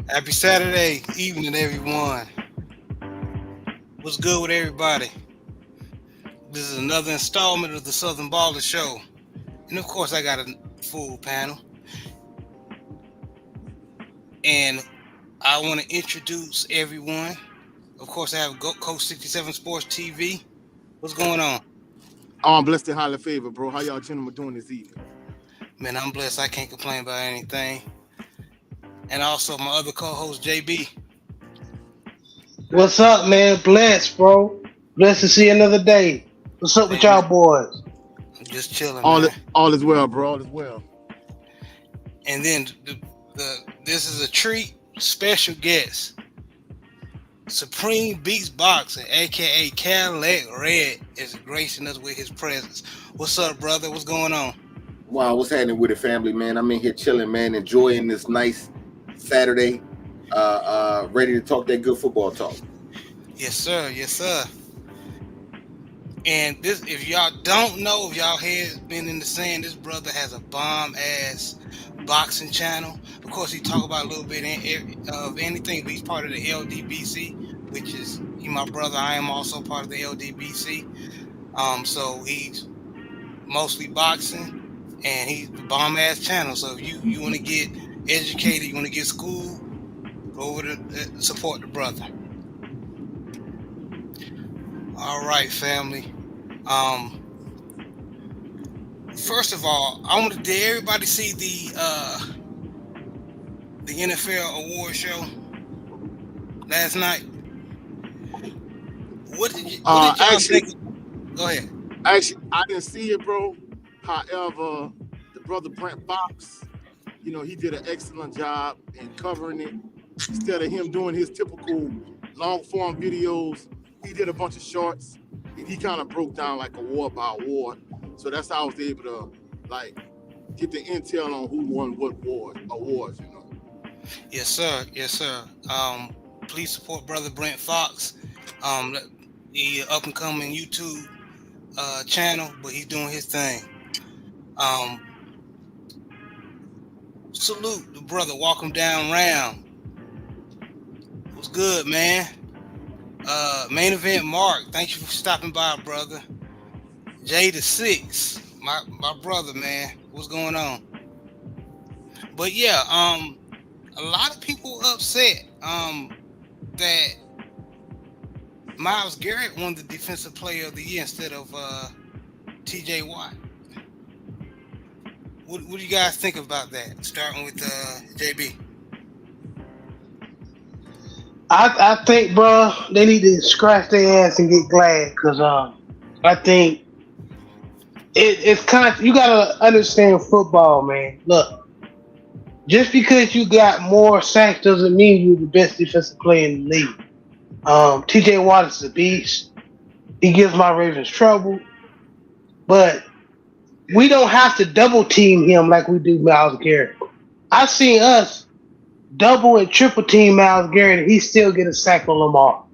Happy Saturday evening, everyone. What's good with everybody? This is another installment of the Southern Baller Show. And of course, I got a full panel. And I want to introduce everyone. Of course, I have Coach 67 Sports TV. What's going on? I'm blessed and highly favored, bro. How y'all gentlemen doing this evening? Man, I'm blessed. I can't complain about anything. And also my other co-host, JB. What's up, man? Blessed, bro. Blessed to see another day. What's up with y'all boys? I'm just chilling, All man. all is well, bro. All is well. And then this is a treat, special guest. Supreme Beats Boxing, aka Cadillac Red, is gracing us with his presence. What's up, brother? What's going on? Wow, what's happening with the family, man? I'm in here chilling, man, enjoying this nice Saturday. Ready to talk that good football talk. Yes, sir. Yes, sir. And this, if y'all don't know, if y'all head been in the sand, this brother has a bomb ass boxing channel. Of course, he talk about a little bit of anything, but he's part of the LDBC, which is he my brother. I am also part of the LDBC. So he's mostly boxing, and he's the bomb ass channel. So if you want to get educated, you want to get school, go over to support the brother. All right, family. First of all, did everybody see the NFL award show last night? What did y'all think? Go ahead. Actually, I didn't see it, bro. However, the brother Brent Fox, he did an excellent job in covering it. Instead of him doing his typical long form videos, he did a bunch of shorts. And he kind of broke down like award by award. So that's how I was able to get the intel on who won what awards. Yes, sir. Yes, sir. Please support brother Brent Fox. The up and coming YouTube channel, but he's doing his thing. Salute the brother. Walk him down round. What's good, man? Main event Mark, thank you for stopping by, brother. Jay the Six, my brother, man. What's going on? But yeah, a lot of people upset that Myles Garrett won the Defensive Player of the Year instead of TJ Watt. What do you guys think about that? Starting with JB. I think, bro, they need to scratch their ass and get glad, because I think it's kind of, you gotta understand football, man. Look, just because you got more sacks doesn't mean you're the best defensive player in the league. TJ Watt is a beast. He gives my Ravens trouble, but we don't have to double team him like we do Myles Garrett. I've seen us double and triple team Myles Garrett, and he still get a sack on Lamar.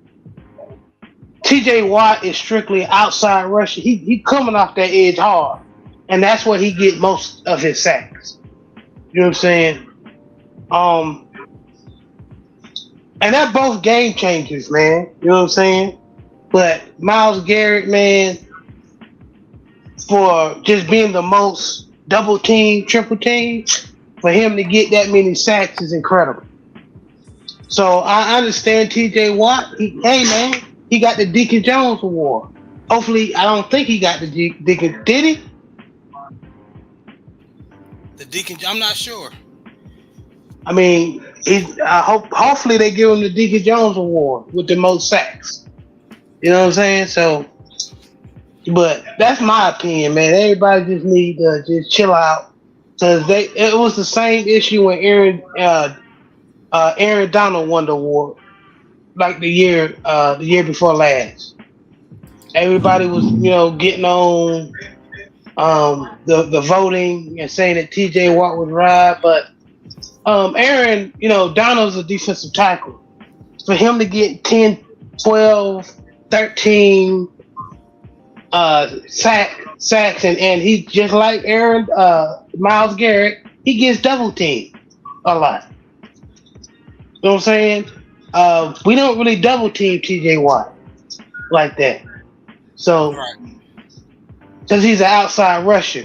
TJ Watt is strictly outside rusher. He coming off that edge hard, and that's where he get most of his sacks. You know what I'm saying? And that both game changers, man. You know what I'm saying? But Myles Garrett, man, for just being the most double team, triple team, for him to get that many sacks is incredible. So I understand TJ Watt. Hey, man, he got the Deacon Jones Award. Hopefully, I don't think he got the Deacon. Did he? The Deacon, I'm not sure. I mean, hopefully they give him the Deacon Jones Award with the most sacks. You know what I'm saying? So, but that's my opinion, man. Everybody just need to just chill out. Because it was the same issue when Aaron Donald won the award, like the year before last. Everybody was, getting on the voting and saying that TJ Watt was right, but Aaron, Donald's a defensive tackle. For him to get 10, 12, 13 sacks, and he just like Aaron Myles Garrett, he gets double teamed a lot. You know what I'm saying? We don't really double team TJ Watt like that. So, Right. because he's an outside rusher.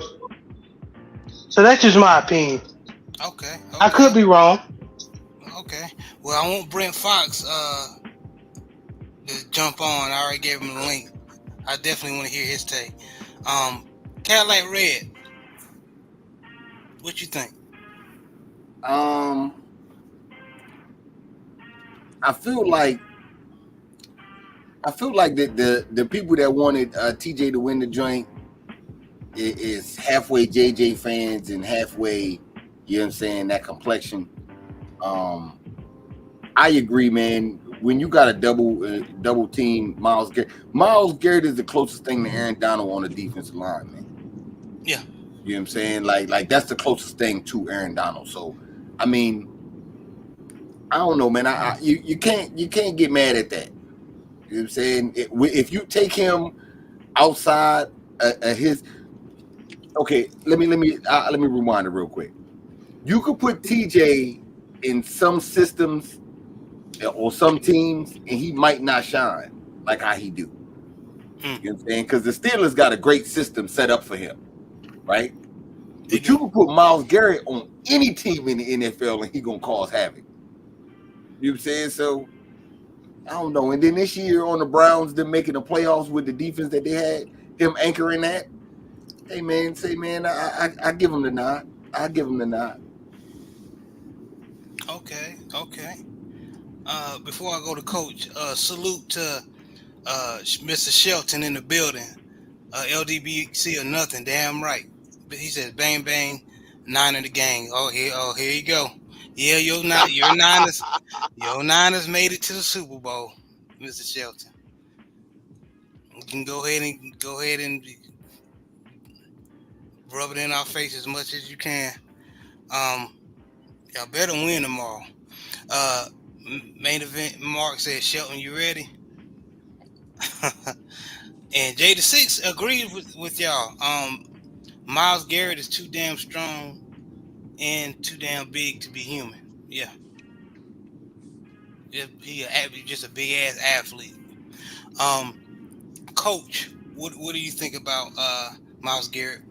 So that's just my opinion. Okay. I Okay. could be wrong. Okay. Well, I want Brent Fox to jump on. I already gave him the link. I definitely want to hear his take. Um, Cadillac Red, what you think? Um, I feel like the people that wanted TJ to win the joint is halfway JJ fans and halfway, you know what I'm saying, that complexion. Um, I agree, man. When you got a double team Miles Garrett is the closest thing to Aaron Donald on the defensive line, man. Yeah. You know what I'm saying? Like that's the closest thing to Aaron Donald. So, I mean, I don't know, man. You can't get mad at that. You know what I'm saying? If you take him outside his, okay, let me rewind it real quick. You could put TJ in some systems or some teams, and he might not shine like how he do. You know what I'm saying? Because the Steelers got a great system set up for him, right? But you can put Myles Garrett on any team in the NFL, and he gonna cause havoc. You know what I'm saying? So I don't know. And then this year on the Browns, them making the playoffs with the defense that they had, him anchoring that. Hey man, I give him the nod. I give him the nod. Okay. Okay. Before I go to Coach, salute to Mr. Shelton in the building. LDBC or nothing. Damn right. But he says, bang bang, 9 in the gang. Here you go. Yeah, your Niners made it to the Super Bowl, Mr. Shelton. You can go ahead and rub it in our face as much as you can. Um, y'all better win tomorrow. Uh, Main event. Mark said, Shelton, you ready? And Jada 6 agrees with y'all. Miles Garrett is too damn strong and too damn big to be human. Yeah, he's just a big ass athlete. Um, Coach, what do you think about Miles Garrett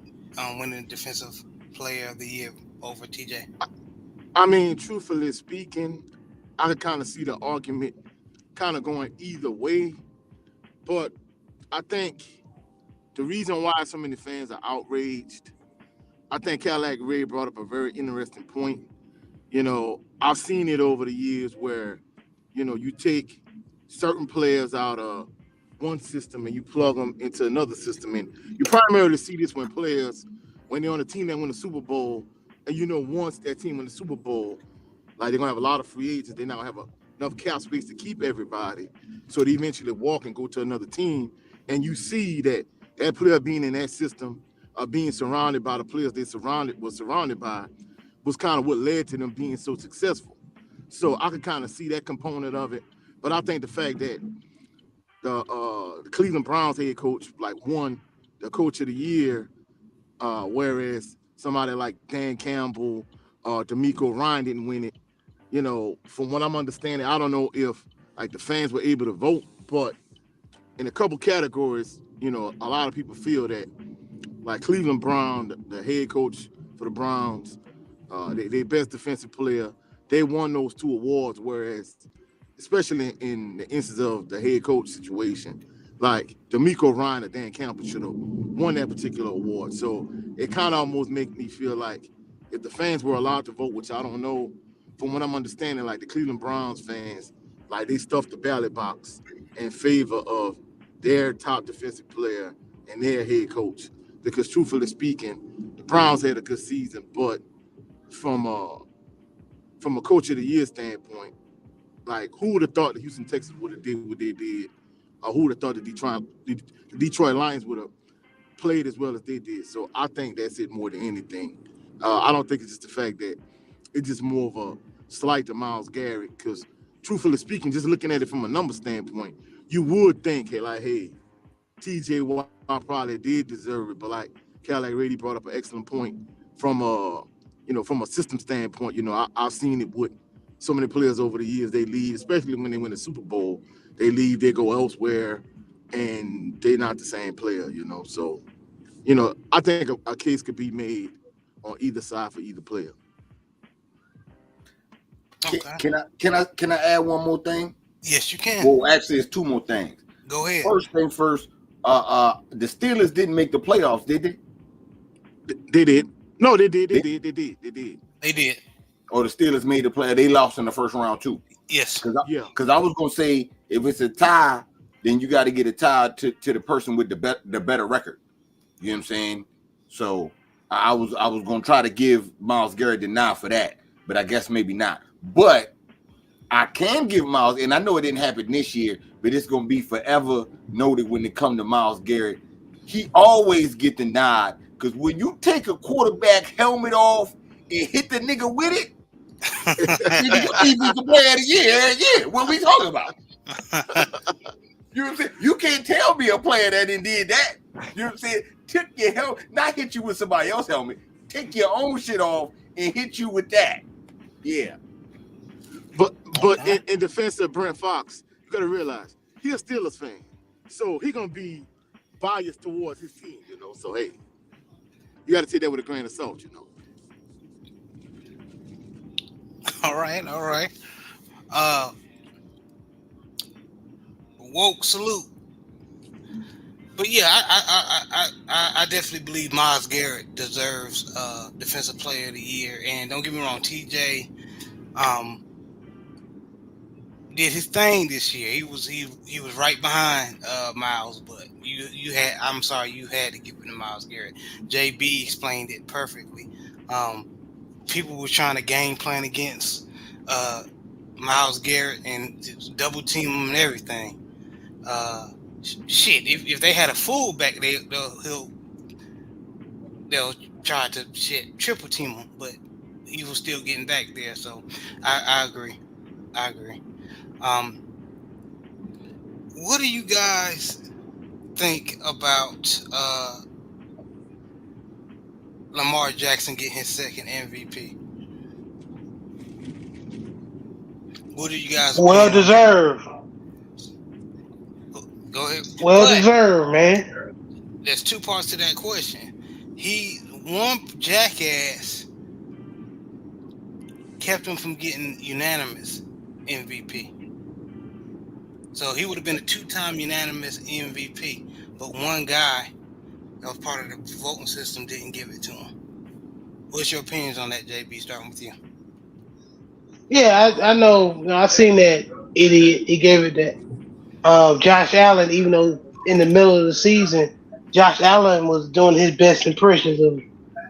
winning Defensive Player of the Year over TJ? I mean, truthfully speaking, I could kind of see the argument kind of going either way, but I think the reason why so many fans are outraged, I think Cadillac Ray brought up a very interesting point. I've seen it over the years where, you take certain players out of one system and you plug them into another system. And you primarily see this when they're on a team that win the Super Bowl, and once that team win the Super Bowl, like they're gonna have a lot of free agents, they're not gonna have enough cap space to keep everybody. So they eventually walk and go to another team. And you see that player being in that system, being surrounded by the players was surrounded by, was kind of what led to them being so successful. So I could kind of see that component of it. But I think the fact that the Cleveland Browns head coach won the coach of the year, whereas somebody like Dan Campbell or D'Amico Ryan didn't win it. From what I'm understanding, I don't know if the fans were able to vote, but in a couple categories, a lot of people feel that Cleveland Brown, the head coach for the Browns, they best defensive player, they won those two awards, whereas especially in the instance of the head coach situation, D'Amico Ryan or Dan Campbell should have won that particular award. So it kind of almost makes me feel like if the fans were allowed to vote, which I don't know, from what I'm understanding, the Cleveland Browns fans, they stuffed the ballot box in favor of their top defensive player and their head coach. Because truthfully speaking, the Browns had a good season, but from a coach of the year standpoint, who would have thought the Houston Texans would have did what they did, or who would have thought the Detroit Lions would have played as well as they did. So I think that's it more than anything. I don't think it's just the fact that it's just more of a slight to Myles Garrett, because truthfully speaking, just looking at it from a number standpoint, you would think, hey, TJ Watt probably did deserve it, but Cadillac Rady brought up an excellent point from a system standpoint. I've seen it with so many players over the years, they leave, especially when they win the Super Bowl, they leave, they go elsewhere, and they're not the same player, So, I think a case could be made on either side for either player. Okay. Can I add one more thing? Yes, you can. Well, actually, it's two more things. Go ahead. First thing first, the Steelers didn't make the playoffs, did they? They did. No, they did. They did. They did. Or the Steelers made the play. They lost in the first round too. Yes. Because I was gonna say if it's a tie, then you got to get a tie to the person with the better record. You know what I'm saying? So I was gonna try to give Myles Garrett the nod for that, but I guess maybe not. But I can give Myles, and I know it didn't happen this year, but it's gonna be forever noted when it comes to Myles Garrett. He always get the nod because when you take a quarterback helmet off and hit the nigga with it, he's the player of the year. Yeah, what we talking about? You know what I'm saying? You can't tell me a player that did that. You know what I'm saying? Took your helmet, not hit you with somebody else's helmet. Take your own shit off and hit you with that. Yeah. But in defense of Brent Fox, you got to realize he's a Steelers fan, so he's gonna be biased towards his team. So hey, you got to take that with a grain of salt. All right. Woke salute. But yeah, I definitely believe Myles Garrett deserves Defensive Player of the Year. And don't get me wrong, TJ did his thing this year. He was right behind Myles, but you had to give it to Myles Garrett. JB explained it perfectly. People were trying to game plan against Myles Garrett and double team him and everything. If they had a fullback, they'll try to triple team him, but he was still getting back there. So I agree. What do you guys think about Lamar Jackson getting his second MVP? What do you guys? Well deserved. Go ahead. Well deserved, man. There's two parts to that question. One jackass kept him from getting unanimous MVP. So he would have been a 2-time unanimous MVP, but one guy that was part of the voting system didn't give it to him. What's your opinions on that, JB? Starting with you. Yeah, I know. I seen that idiot. He gave it to Josh Allen, even though in the middle of the season, Josh Allen was doing his best impressions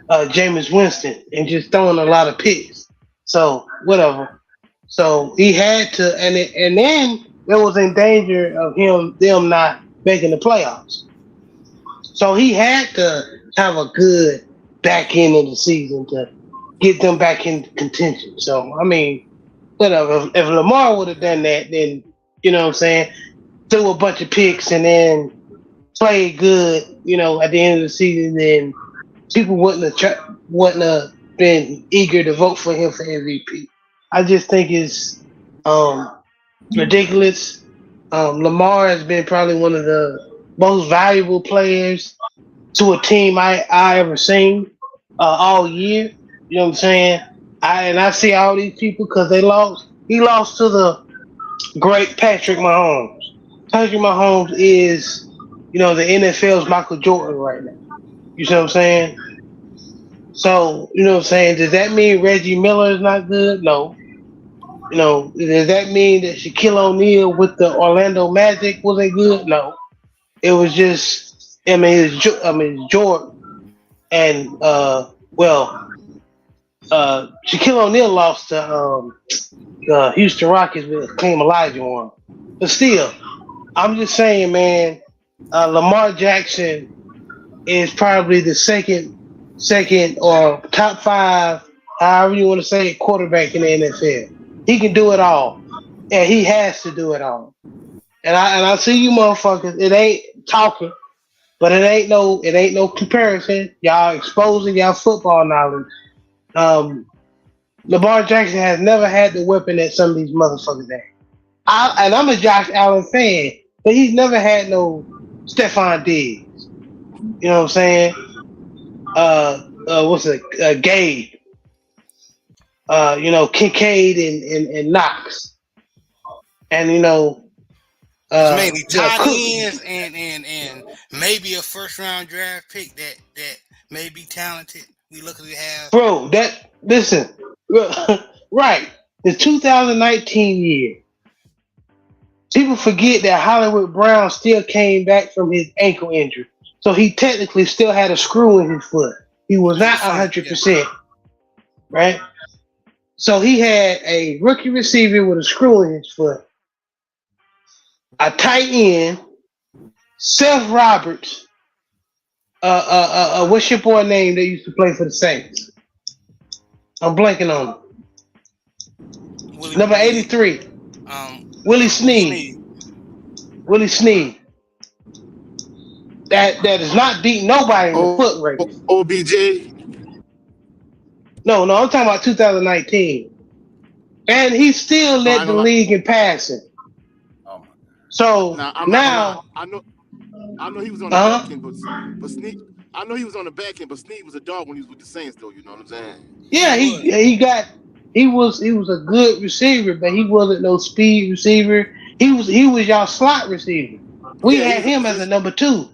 of Jameis Winston and just throwing a lot of picks. So whatever. So he had to, and then it was in danger of them not making the playoffs. So he had to have a good back end of the season to get them back in contention. So I mean, whatever. If Lamar would have done that, then you know what I'm saying, threw a bunch of picks and then played good, at the end of the season, then people wouldn't have been eager to vote for him for MVP. I just think it's ridiculous. Lamar has been probably one of the most valuable players to a team I ever seen all year. You know what I'm saying? I see all these people because they lost. He lost to the great Patrick Mahomes. Patrick Mahomes is, the NFL's Michael Jordan right now. You see what I'm saying? So, you know what I'm saying? Does that mean Reggie Miller is not good? No. Does that mean that Shaquille O'Neal with the Orlando Magic wasn't good? No. It was just, it's Jordan. And, Shaquille O'Neal lost to the Houston Rockets with Hakeem Olajuwon. But still, I'm just saying, man, Lamar Jackson is probably the second or top 5, however you want to say it, quarterback in the NFL. He can do it all, and he has to do it all. And I see you motherfuckers. It ain't talking, but it ain't no comparison. Y'all exposing y'all football knowledge. Lamar Jackson has never had the weapon that some of these motherfuckers have. And I'm a Josh Allen fan, but he's never had no Stephon Diggs. You know what I'm saying? What's it? Gabe. Kincaid and Knox. And It's mainly tight Cook. ends and maybe a first round draft pick that may be talented. We luckily have. Bro, listen, right? The 2019 year. People forget that Hollywood Brown still came back from his ankle injury, so he technically still had a screw in his foot. He was not 100%, right? So he had a rookie receiver with a screw in his foot, a tight end, Seth Roberts. What's your boy name that used to play for the Saints? I'm blanking on him. Number 83. Willie Snead. Willie Snead. That does not beat nobody in the foot race. OBJ. No, I'm talking about 2019. And he still led the league in passing. So now I know he was on the back end, but Snead. I know he was on the back end, but Snead was a dog when he was with the Saints, though. You know what I'm saying? Yeah, he was a good receiver, but he wasn't no speed receiver. He was y'all slot receiver. We had him as a number 2.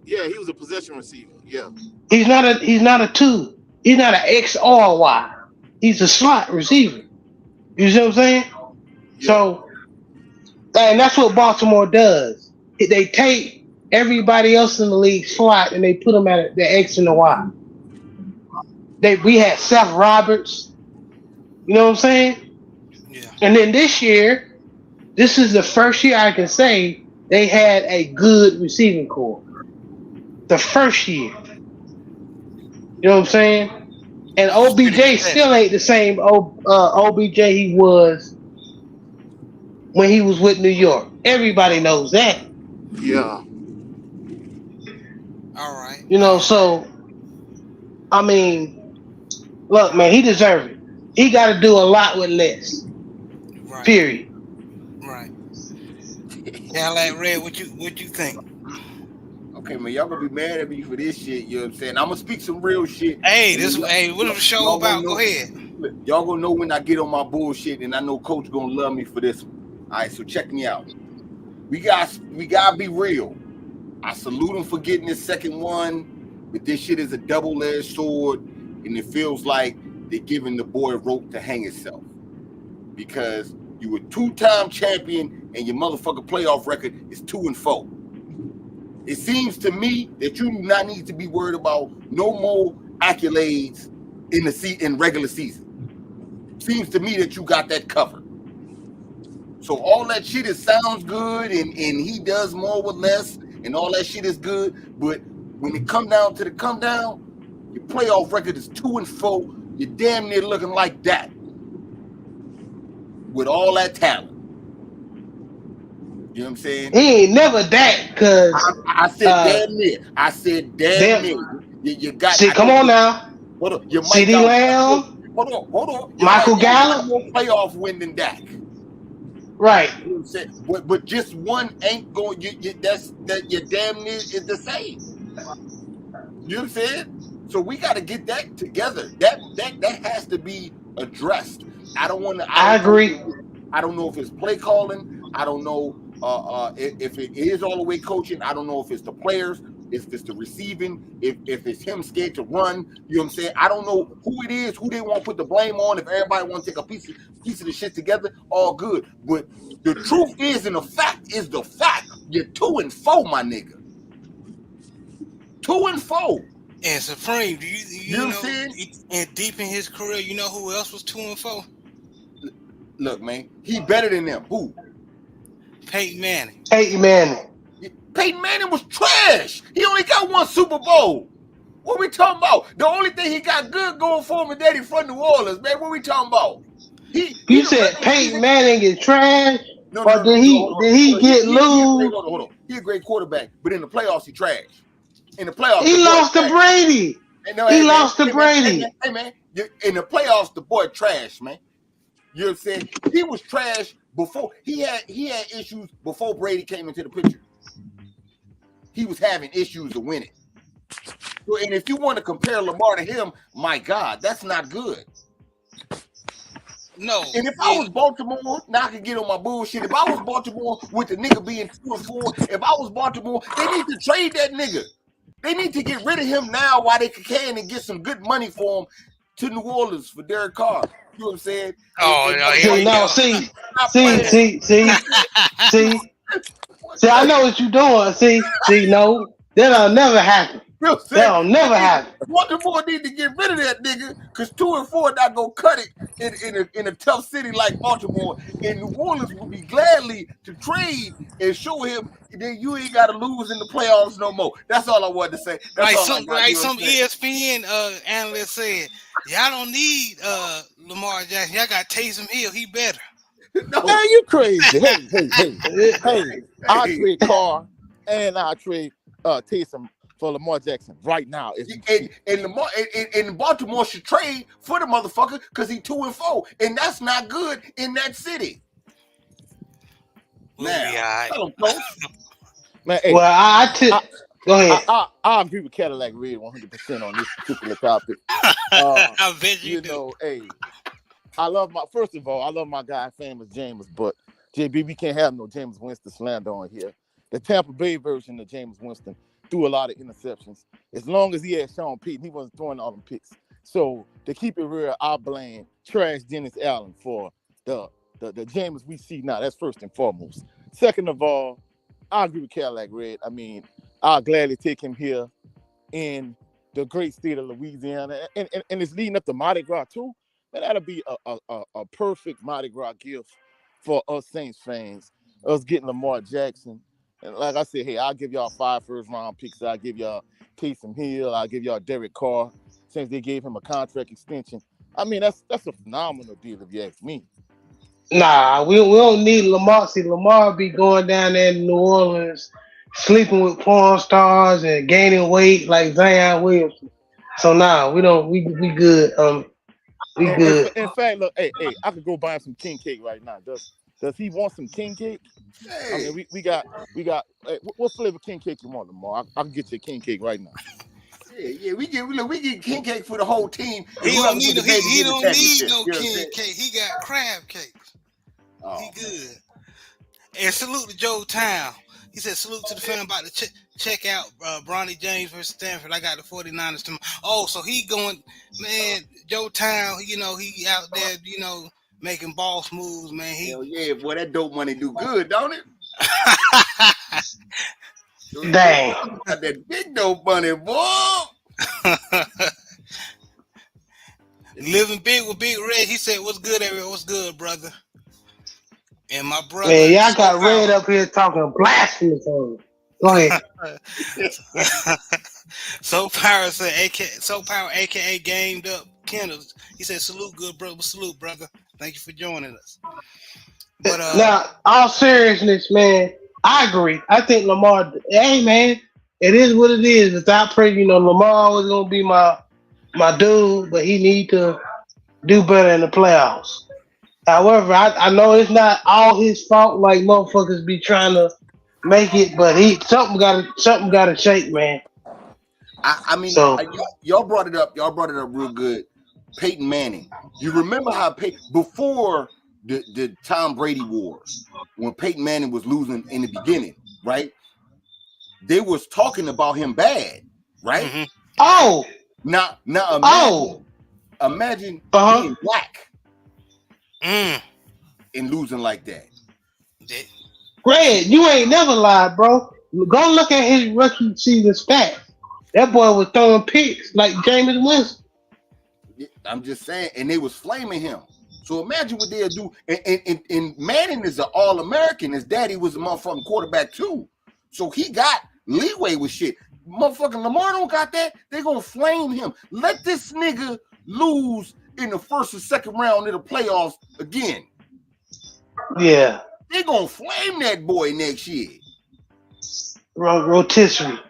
Yeah, he was a possession receiver. Yeah. He's not a 2. He's not an X or a Y. He's a slot receiver. You see what I'm saying? Yeah. So, and that's what Baltimore does. They take everybody else in the league slot and they put them at the X and the Y. We had Seth Roberts. You know what I'm saying? Yeah. And then this year, this is the first year I can say they had a good receiving core. The first year. You know what I'm saying? And OBJ still ain't the same OBJ he was when he was with New York. Everybody knows that. Yeah. All right. So, I mean, look, man, he deserves it. He got to do a lot with less. Right. Period. Right. Yeah, like Red, what you think? Okay, man, y'all gonna be mad at me for this shit. You know what I'm saying? I'm gonna speak some real shit. Hey, what is the show about? Go ahead. Y'all gonna know when I get on my bullshit, and I know Coach gonna love me for this one. All right, so check me out. We gotta be real. I salute him for getting his second one, but this shit is a double-edged sword, and it feels like they're giving the boy rope to hang himself. Because you were 2-time champion and your motherfucking playoff record is 2-4. It seems to me that you do not need to be worried about no more accolades in regular season. Seems to me that you got that covered. So all that shit sounds good and he does more with less and all that shit is good. But when it come down, your playoff record is 2-4. You're damn near looking like that with all that talent. You know what I'm saying? He ain't never that, cause I said damn near. I said damn near. You got. See, come on now. Hold on. You might CD Lamb. Hold on. Michael Gallup. More playoff win than Dak. Right. You know what I'm saying? But just one ain't going. That you damn near is the same. You know what I'm saying? So we got to get that together. That has to be addressed. I agree. I don't know if it's play calling. I don't know if it is all the way coaching. I don't know if it's the players, if it's the receiving, if it's him scared to run. You know what I'm saying? I don't know who it is, who they want to put the blame on. If everybody want to take a piece of the shit together, all good. But the truth is, and the fact is the fact. You're 2-4, my nigga. 2-4. And Supreme, do you know know? What I'm saying? And deep in his career, you know who else was 2-4? Look, man, he better than them. Who? Peyton Manning. Peyton Manning was trash. He only got one Super Bowl. What we talking about? The only thing he got good going for him is that he's from New Orleans, man. What we talking about? You said Peyton Manning is trash? Did he get loose? Hold on. He a great quarterback, but in the playoffs, he trash. In the playoffs, he lost to Brady. Hey, man, In the playoffs, the boy trash, man. You know what I'm saying? He was trash before. He had issues before Brady came into the picture. He was having issues to win it. So, and if you want to compare Lamar to him, my God, that's not good. No. And if I was Baltimore, now I can get on my bullshit. If I was Baltimore with the nigga being 2-4, if I was Baltimore, they need to trade that nigga. They need to get rid of him now while they can and get some good money for him to New Orleans for Derek Carr. You know what I'm saying? Oh, and, no, See, here no, see, I know what you're doing. See, no, that'll never happen. You know what I'm saying? That'll never happen. Baltimore need to get rid of that nigga because 2-4 not gonna cut it in a tough city like Baltimore. And New Orleans will be gladly to trade and show him that you ain't got to lose in the playoffs no more. That's all I wanted to say. That's some ESPN analyst said, y'all don't need Lamar Jackson. Y'all got Taysom Hill. He better. No. Man, you crazy. Hey, I trade Carr and I trade Taysom for Lamar Jackson right now. And Baltimore should trade for the motherfucker because he 2-4, and that's not good in that city. We'll be all right. Man, hey, well, go ahead. I agree with Cadillac Red 100% on this particular topic. I bet you do. Know, hey, first of all, I love my guy, famous James, but JB, we can't have no James Winston slander on here. The Tampa Bay version of James Winston threw a lot of interceptions. As long as he had Sean Payton, he wasn't throwing all them picks. So to keep it real, I blame trash Dennis Allen for the James we see now. That's first and foremost. Second of all, I agree with Cadillac Red. I mean, I'll gladly take him here in the great state of Louisiana, and it's leading up to Mardi Gras too. Man, that'll be a perfect Mardi Gras gift for us Saints fans. Us getting Lamar Jackson. And like I said, hey, I'll give y'all 5 first-round picks. I'll give y'all Taysom Hill. I'll give y'all Derek Carr, since they gave him a contract extension. I mean, that's a phenomenal deal if you ask me. Nah, we don't need Lamar. See, Lamar be going down there in New Orleans, sleeping with porn stars and gaining weight like Zion Williamson. So nah, we don't. We good. We good. In fact, look, hey, I could go buy him some king cake right now. Does he want some king cake? Hey. I mean, we got. Hey, what flavor king cake you want, Lamar? I can get you a king cake right now. Yeah, we get king cake for the whole team. He don't need no king cake. He got crab cakes. Oh, he good. And salute to Joe Town. He said, salute to the fan about to check out Bronny James versus Stanford. I got the 49ers tomorrow. Oh, so he going, man, Joe Town, he out there, making boss moves, man. Hell yeah, boy, that dope money do good, don't it? Dang. Got that big dope money, boy. Living big with Big Red. He said, what's good, everyone? What's good, brother? And my brother. Man, y'all got Red up here talking blasphemous on me. Go ahead. So Power said, aka Gamed Up Kendall. He said, salute, good brother. Salute, brother. Thank you for joining us. But now, all seriousness, man, I agree. I think Lamar, hey man, it is what it is. Without praise, Lamar was gonna be my dude, but he need to do better in the playoffs. However, I know it's not all his fault. Like motherfuckers be trying to make it, but something gotta shake, man. I mean, y'all brought it up. Y'all brought it up real good. Peyton Manning. You remember how before the Tom Brady wars, when Peyton Manning was losing in the beginning, right? They was talking about him bad, right? Mm-hmm. Oh, now imagine being black and losing like that. Red, you ain't never lied, bro. Go look at his rookie season stats. That boy was throwing picks like Jameis Winston. I'm just saying, and they was flaming him. So imagine what they'll do. And Manning is an All-American. His daddy was a motherfucking quarterback too. So he got leeway with shit. Motherfucking Lamar don't got that. They gonna flame him. Let this nigga lose in the first or second round of the playoffs again. Yeah. They gonna flame that boy next year. Rotisserie.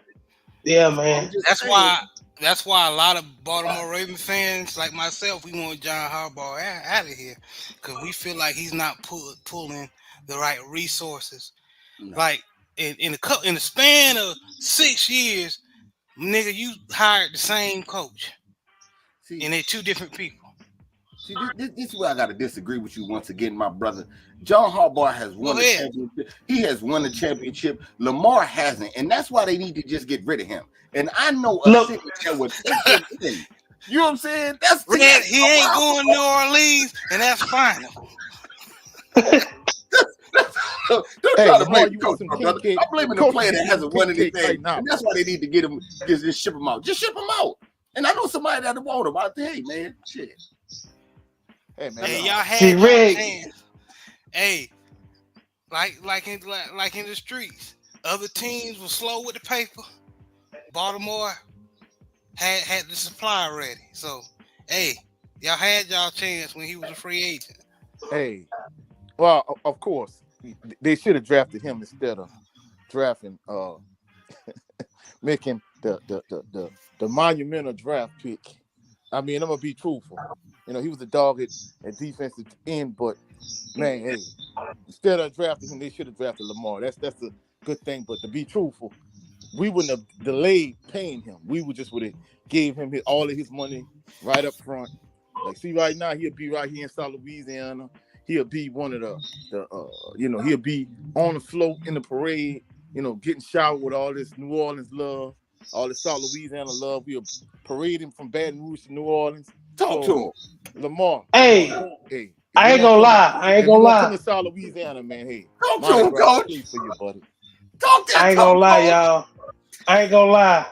Yeah, man. That's why That's why a lot of Baltimore Raven fans, like myself, we want John Harbaugh out of here because we feel like he's not pulling the right resources. No. Like in the span of 6 years, nigga, you hired the same coach, See, and they're two different people. See, this is where I got to disagree with you once again, my brother. John Harbaugh has won Go the ahead. championship. He has won the championship. Lamar hasn't, and that's why they need to just get rid of him. And I know a Look. city that would take him in. You know what I'm saying? That's Red, he ain't going to New Orleans, and that's fine. Don't Hey, try to Lamar, blame the you coach, want some my king brother. cake? I'm blaming the Coach, player that you hasn't king won cake anything, right now. and that's why they need to get him. Just ship him out. Just ship him out. And I know somebody that want him. Hey, man, shit. Hey, man. Hey, y'all had See, y'all Red. chance. Hey, like in the streets, other teams were slow with the paper. Baltimore had the supply ready. So, hey, y'all had y'all chance when he was a free agent. Hey, well, of course, they should have drafted him instead of drafting, making the monumental draft pick. I mean, I'm gonna be truthful. You know, he was a dog at defensive end, but man, hey, instead of drafting him, they should have drafted Lamar. That's a good thing. But to be truthful, we wouldn't have delayed paying him. We would have gave him all of his money right up front. Like, see, right now he'll be right here in South Louisiana. He'll be one of he'll be on the float in the parade. You know, getting showered with all this New Orleans love, all this South Louisiana love. We'll parade him from Baton Rouge to New Orleans. Talk to him. Lamar. Hey, Hey, I ain't gonna lie. I ain't if you're gonna gonna come lie. to South Louisiana, man, hey, Talk to Mardi him, Gras coach. place for you, buddy. Talk that I ain't talk, gonna lie, coach. y'all. I ain't gonna lie.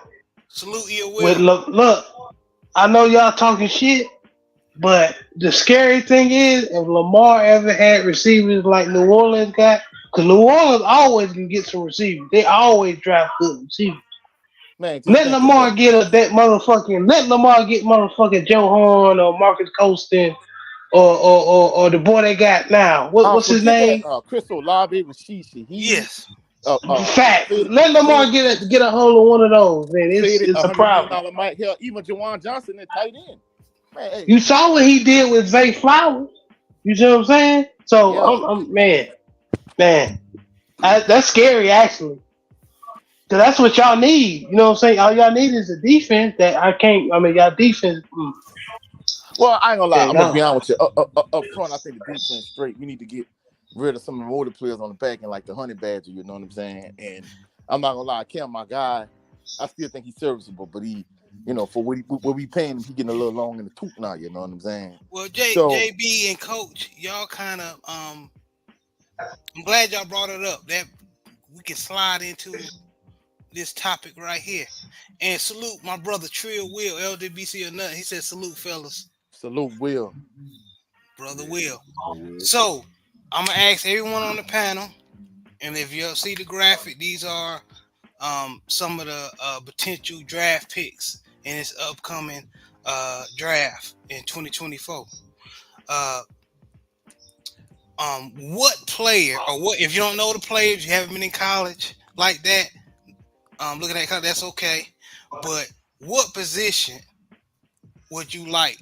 Salute your With will. look, I know y'all talking shit, but the scary thing is, if Lamar ever had receivers like New Orleans got, because New Orleans always can get some receivers. They always draft good receivers. Man, just Let think Lamar about it. get let Lamar get motherfucking Joe Horn or Marcus Colston or the boy they got now. What's his Forget that. name? Chris Olave, Rasheed Shaheed, Yes. Fact. Let Lamar get a hold of one of those, man. Faded It's a $100 million problem. might help. Even Jawan Johnson at tight end. Man, hey, You saw what he did with Zay Flowers. You see what I'm saying? So yeah. man, that's scary actually. Cause that's what y'all need. You know what I'm saying? All y'all need is a defense that I can't. I mean, y'all defense. Well, I ain't gonna lie. Yeah, I'm gonna be no. honest with you. Up front, I think the defense straight. We need to get rid of some of the older players on the back end, like the Honey Badger. You know what I'm saying? And I'm not gonna lie, Cam, my guy, I still think he's serviceable, but he, for what we paying him, he getting a little long in the tooth now. You know what I'm saying? Well, So JB and Coach, y'all kind of I'm glad y'all brought it up. That we can slide into this topic right here. And salute my brother Trill Will, LDBC or nothing. He said salute, fellas. salute Will. Brother Will. So I'm gonna ask everyone on the panel, and if you'll see the graphic, these are some of the potential draft picks in this upcoming draft in 2024. Uh, what player or what if you don't know the players, you haven't been in college like that, looking at college, that's okay. But what position would you like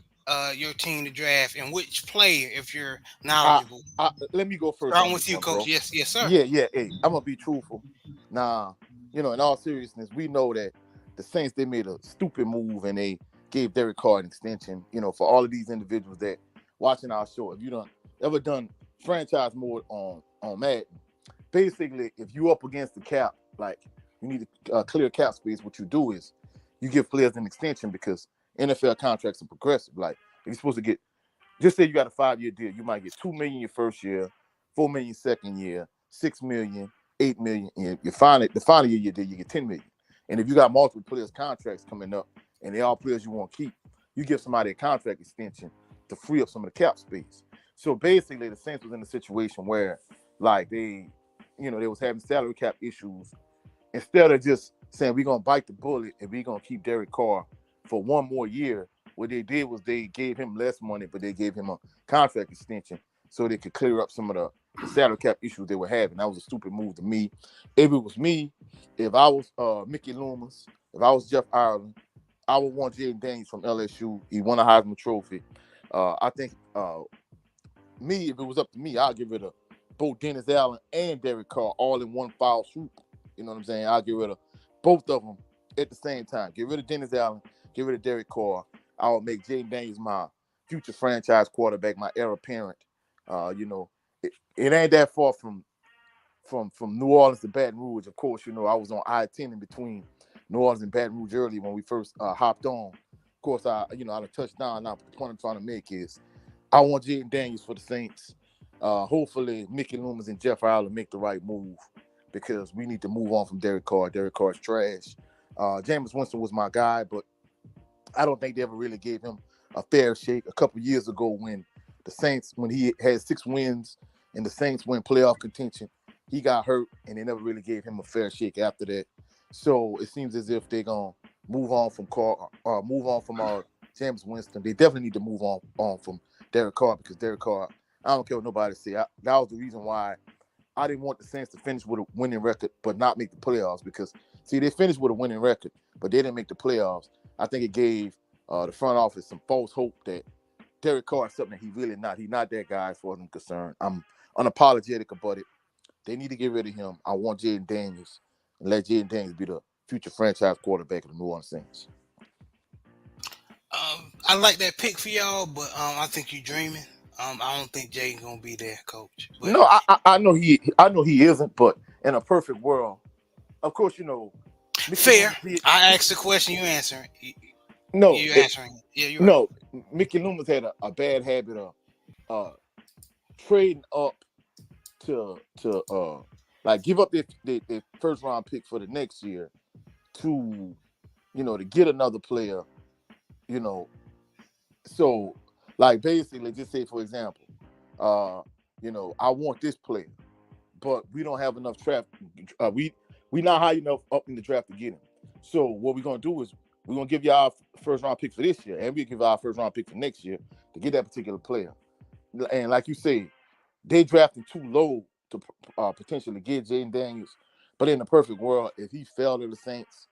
your team to draft, and which player, if you're knowledgeable? Let me go first Starting on with this you, one, Coach. bro. Yes, sir. Yeah. Hey, I'm gonna be truthful. Nah, in all seriousness, we know that the Saints, they made a stupid move and they gave Derek Carr an extension. For all of these individuals that watching our show, if you don't ever done franchise mode on Madden, basically, if you up against the cap, like you need to clear cap space, what you do is you give players an extension because NFL contracts are progressive. Like if you're supposed to get, just say you got a 5-year deal, you might get $2 million your first year, $4 million second year, $6 million, $8 million, and the final year you did, you get $10 million. And if you got multiple players contracts coming up and they all players you want to keep, you give somebody a contract extension to free up some of the cap space. So basically, the Saints was in a situation where, like, they was having salary cap issues. Instead of just saying we're gonna bite the bullet and we're gonna keep Derek Carr for one more year, what they did was they gave him less money, but they gave him a contract extension so they could clear up some of the salary cap issues they were having. That was a stupid move to me. If it was me, if I was Mickey Loomis, if I was Jeff Ireland, I would want Jaden Daniels from LSU. He won a Heisman Trophy. I think me, if it was up to me, I'd get rid of both Dennis Allen and Derek Carr all in one foul swoop. You know what I'm saying? I'll get rid of both of them at the same time. Get rid of Dennis Allen, get rid of Derek Carr. I would make Jaden Daniels my future franchise quarterback, my heir apparent. You know, it ain't that far from New Orleans to Baton Rouge. Of course, you know, I was on I-10 in between New Orleans and Baton Rouge early when we first hopped on. Of course, I touched down now, but the point I'm trying to make is I want Jaden Daniels for the Saints. Hopefully, Mickey Loomis and Jeff Fowler make the right move because we need to move on from Derek Carr. Derek Carr's trash. Jameis Winston was my guy, but I don't think they ever really gave him a fair shake. A couple years ago when he had 6 wins and the Saints went playoff contention, he got hurt and they never really gave him a fair shake after that. So it seems as if they're going to move on from Jameis Winston. They definitely need to move on from Derek Carr because Derek Carr, I don't care what nobody say. That was the reason why I didn't want the Saints to finish with a winning record but not make the playoffs because, see, they finished with a winning record, but they didn't make the playoffs. I think it gave the front office some false hope that Derek Carr is something that he's really not. He's not that guy as far as I'm concerned. I'm unapologetic about it. They need to get rid of him. I want Jaden Daniels and let Jaden Daniels be the future franchise quarterback of the New Orleans Saints. I like that pick for y'all, but I think you're dreaming. I don't think Jaden's gonna be there, Coach. But no, I know he isn't, but in a perfect world, of course, you know. Fair. I asked the question, you answering. No, you answering. Yeah, you're right. No, Mickey Loomis had a bad habit of trading up to like give up their first round pick for the next year to, you know, to get another player, you know. So like basically just say for example, you know, I want this player, but we don't have enough draft. We not high enough up in the draft to get him. So what we're gonna do is we're gonna give you our first round pick for this year, and we give our first round pick for next year to get that particular player. And like you say, they drafted too low to potentially get Jaden Daniels. But in the perfect world, if he fell to the Saints,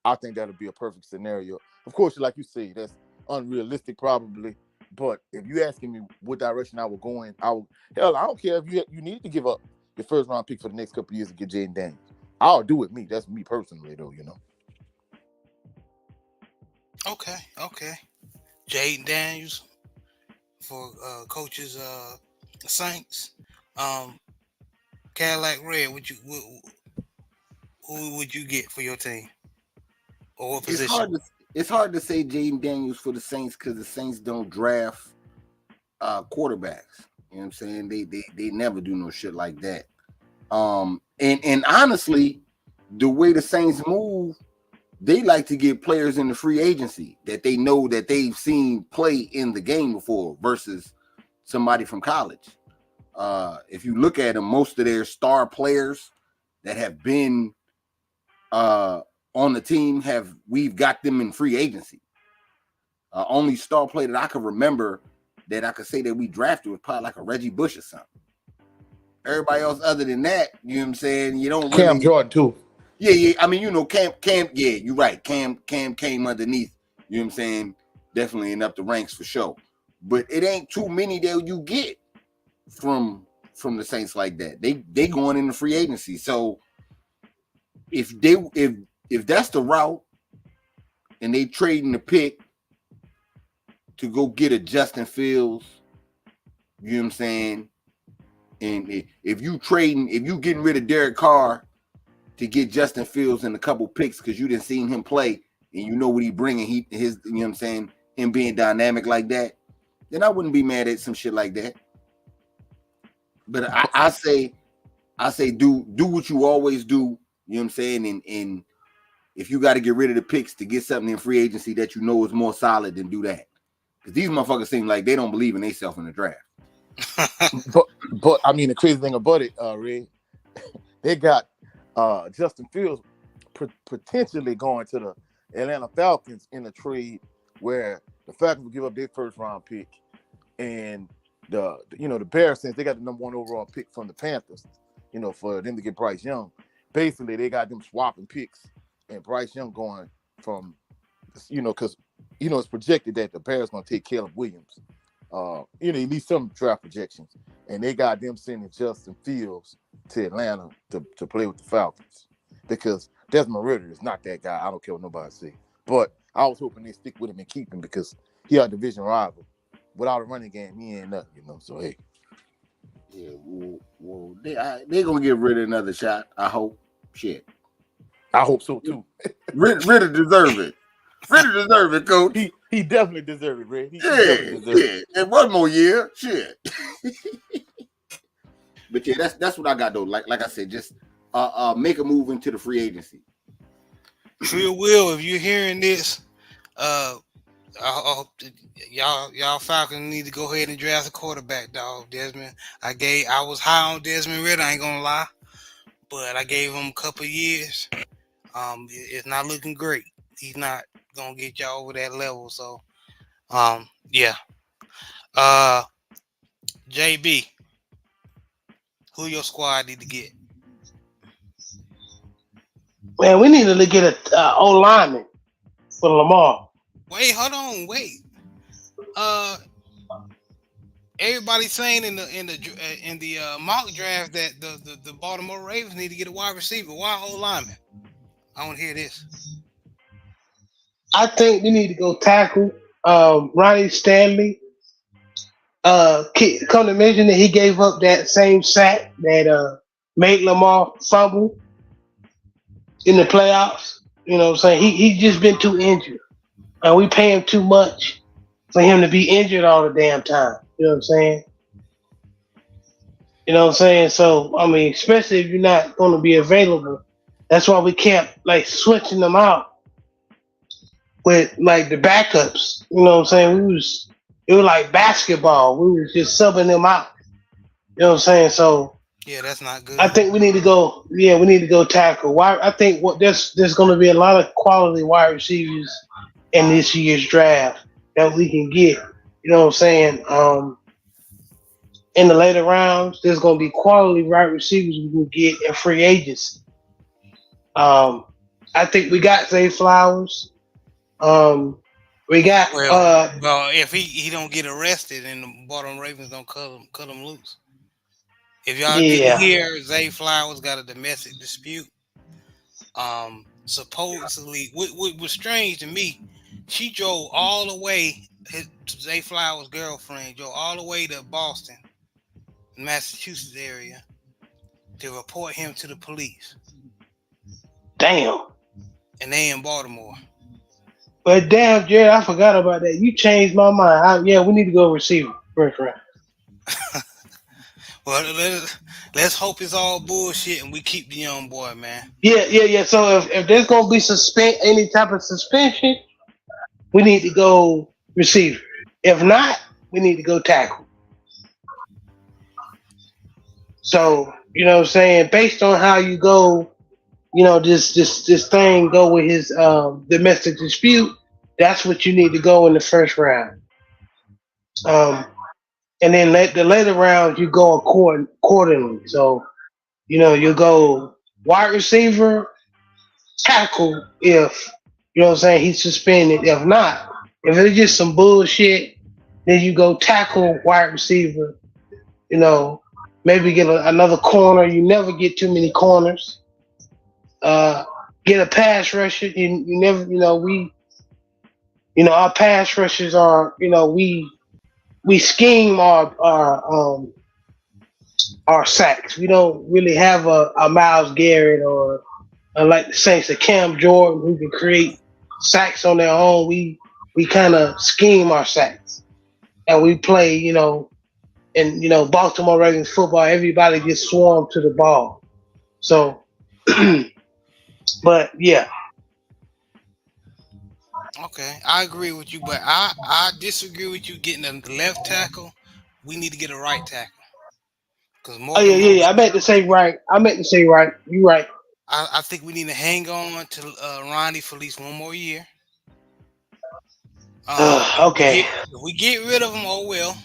I think that would be a perfect scenario. Of course, like you say, that's unrealistic probably. But if you asking me what direction I would go in, I don't care if you need to give up your first round pick for the next couple of years to get Jaden Daniels. I'll do it. That's me personally, though. You know. Okay. Jaden Daniels for coaches Saints. Cadillac Red. Who would you get for your team? Or what position? It's hard to say Jaden Daniels for the Saints because the Saints don't draft quarterbacks. You know what I'm saying? They never do no shit like that. And honestly, the way the Saints move, they like to get players in the free agency that they know that they've seen play in the game before versus somebody from college. If you look at them, most of their star players that have been on the team we've got them in free agency. Only star player that I can remember that I could say that we drafted was probably like a Reggie Bush or something. Everybody else other than that, you know what I'm saying? You don't Cam Jordan too. Yeah. I mean, you know, Cam. Yeah, you're right. Cam came underneath. You know what I'm saying? Definitely in up the ranks for sure. But it ain't too many that you get from the Saints like that. They going into free agency. So if that's the route, and they trading the pick to go get a Justin Fields, you know what I'm saying? And if you getting rid of Derek Carr to get Justin Fields and a couple picks because you didn't seen him play and you know what he bringing, his you know what I'm saying, him being dynamic like that, then I wouldn't be mad at some shit like that. But I say do what you always do, you know what I'm saying, and if you got to get rid of the picks to get something in free agency that you know is more solid, then do that. Because these motherfuckers seem like they don't believe in themselves in the draft. but I mean the crazy thing about it, Ray, they got Justin Fields potentially going to the Atlanta Falcons in a trade where the Falcons will give up their first round pick, and the Bears, since they got the number 1 overall pick from the Panthers, you know, for them to get Bryce Young, basically they got them swapping picks and Bryce Young going from because it's projected that the Bears gonna take Caleb Williams. At least some draft projections, and they got them sending Justin Fields to Atlanta to play with the Falcons because Desmond Ritter is not that guy. I don't care what nobody say, but I was hoping they stick with him and keep him because he a division rival. Without a running game, he ain't nothing, So hey, yeah, well, they gonna get rid of another shot. I hope. Shit, I hope so too. Ritter deserve it. Ritter deserve it, coach. He definitely deserve it, Red. Yeah. And one more year, shit. But yeah, that's what I got though. Like I said, just make a move into the free agency. Free will, if you're hearing this, y'all Falcons need to go ahead and draft a quarterback, dog. Desmond, I was high on Desmond Ritter. I ain't gonna lie, but I gave him a couple of years. It's not looking great. He's not gonna get y'all over that level. So, yeah. JB, who your squad need to get? Man, we need to get a O lineman for Lamar. Wait, hold on, wait. Everybody's saying in the mock draft that the Baltimore Ravens need to get a wide receiver. Why O lineman? I want to hear this. I think we need to go tackle Ronnie Stanley. Come to mention that he gave up that same sack that made Lamar fumble in the playoffs. You know what I'm saying? He's just been too injured. And we pay him too much for him to be injured all the damn time. You know what I'm saying? You know what I'm saying? So, I mean, especially if you're not going to be available, that's why we kept, switching them out with, the backups. You know what I'm saying? It was like basketball. We was just subbing them out. You know what I'm saying? So, yeah, that's not good. I think we need to go. Yeah, we need to go tackle. Why? I think there's going to be a lot of quality wide receivers in this year's draft that we can get. You know what I'm saying? In the later rounds, there's going to be quality wide receivers we can get in free agency. I think we got Zay Flowers. We got well, if he don't get arrested and the Baltimore Ravens don't cut him loose. If y'all didn't hear, Zay Flowers got a domestic dispute. Supposedly, what was strange to me, she drove all the way. Zay Flowers' girlfriend drove all the way to Boston, Massachusetts area, to report him to the police. Damn. And they in Baltimore. But damn, Jared, I forgot about that. You changed my mind. We need to go receiver first round. Well, let's hope it's all bullshit and we keep the young boy, man. Yeah. So if there's gonna be any type of suspension, we need to go receiver. If not, we need to go tackle. So, you know what I'm saying? Based on how you go, this thing go with his domestic dispute, that's what you need to go in the first round. And then the later rounds, you go accordingly. So, you go wide receiver, tackle if, he's suspended. If not, if it's just some bullshit, then you go tackle wide receiver, maybe get another corner. You never get too many corners. Get a pass rusher. You never, our pass rushers are, we scheme our sacks. We don't really have a Myles Garrett or like the Saints, a Cam Jordan who can create sacks on their own. We kind of scheme our sacks, and we play. In Baltimore Ravens football, everybody gets swarmed to the ball. So, but yeah. Okay, I agree with you, but I disagree with you getting a left tackle. We need to get a right tackle. I meant to say right. You're right. I think we need to hang on to Ronnie for at least one more year. Okay. If we get rid of him, oh well.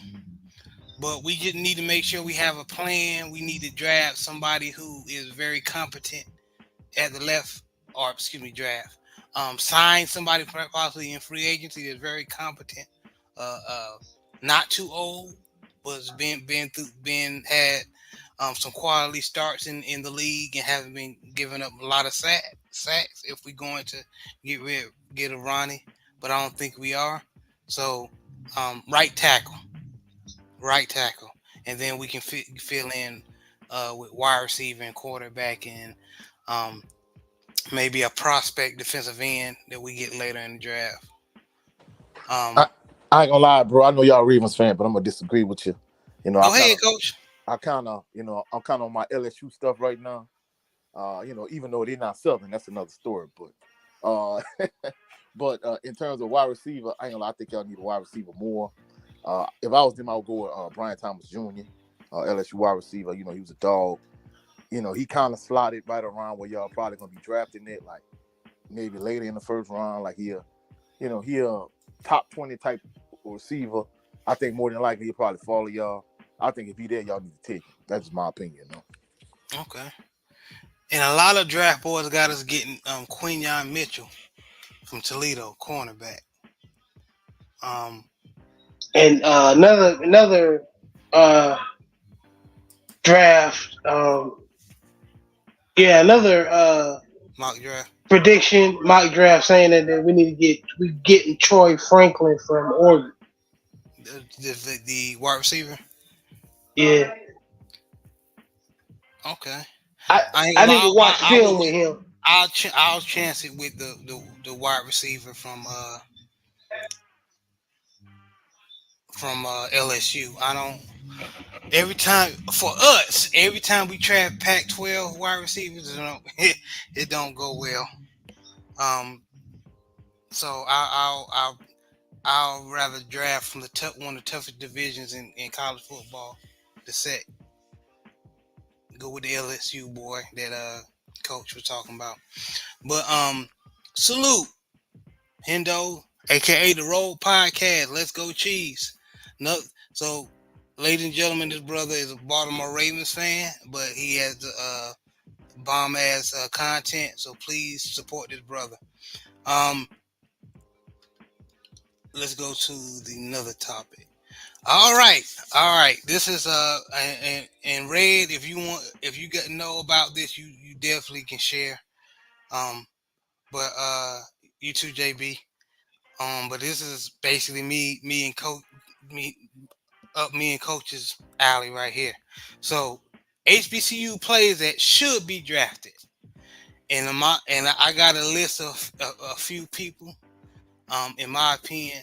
But we just need to make sure we have a plan. We need to draft somebody who is very competent at the draft. sign somebody possibly in free agency that's very competent, not too old, but has been had some quality starts in the league and haven't been giving up a lot of sacks. If we're going to get a Ronnie, but I don't think we are. So right tackle, and then we can fill in with wide receiver and quarterback and um, maybe a prospect defensive end that we get later in the draft. I, I ain't gonna lie, bro. I know y'all Ravens fan, but I'm gonna disagree with you. You know, Go ahead, Coach. I'm kind of on my LSU stuff right now. Even though they're not Southern, that's another story. But, in terms of wide receiver, I ain't gonna lie. I think y'all need a wide receiver more. If I was them, I would go with Brian Thomas Jr., LSU wide receiver. He was a dog. He kind of slotted right around where y'all probably gonna be drafting it, like maybe later in the first round. Like he a top 20 type receiver. I think more than likely he'll probably follow y'all. I think if he there, y'all need to take him. That's just my opinion, though. Okay. And a lot of draft boards got us getting Quinyon Mitchell from Toledo, cornerback. And another draft. Another mock draft prediction mock draft saying that we getting Troy Franklin from Oregon. The wide receiver. Yeah. Okay. I need to watch film with him. I'll chance it with the wide receiver from LSU. I don't. Every time we draft Pac-12 wide receivers, it don't go well. So I'll rather draft from one of the toughest divisions in college football. The set. Go with the LSU boy that Coach was talking about. But salute Hendo, aka the Road Podcast. Let's go Cheese. No, so ladies and gentlemen, this brother is a Baltimore Ravens fan, but he has bomb ass content. So please support this brother. Let's go to another topic. All right. This is in red. If you get to know about this, you definitely can share. But you too, JB. But this is basically me and Coach's alley right here. So HBCU players that should be drafted, and I got a list of a few people, in my opinion,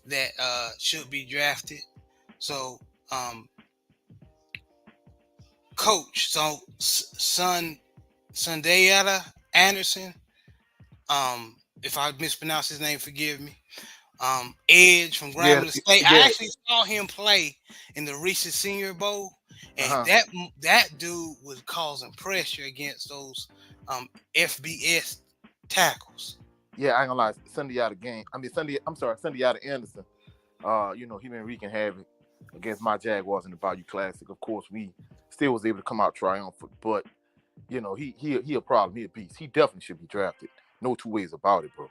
that should be drafted. So, Coach, so Sundayada Anderson, if I mispronounce his name, forgive me. Edge from Grambling State. I actually saw him play in the recent Senior Bowl, and that dude was causing pressure against those FBS tackles. Yeah, I ain't gonna lie. Sundayada Anderson. He been wreaking havoc against my Jaguars in the Bayou Classic. Of course, we still was able to come out triumphant, but he a problem. He a beast. He definitely should be drafted. No two ways about it, bro.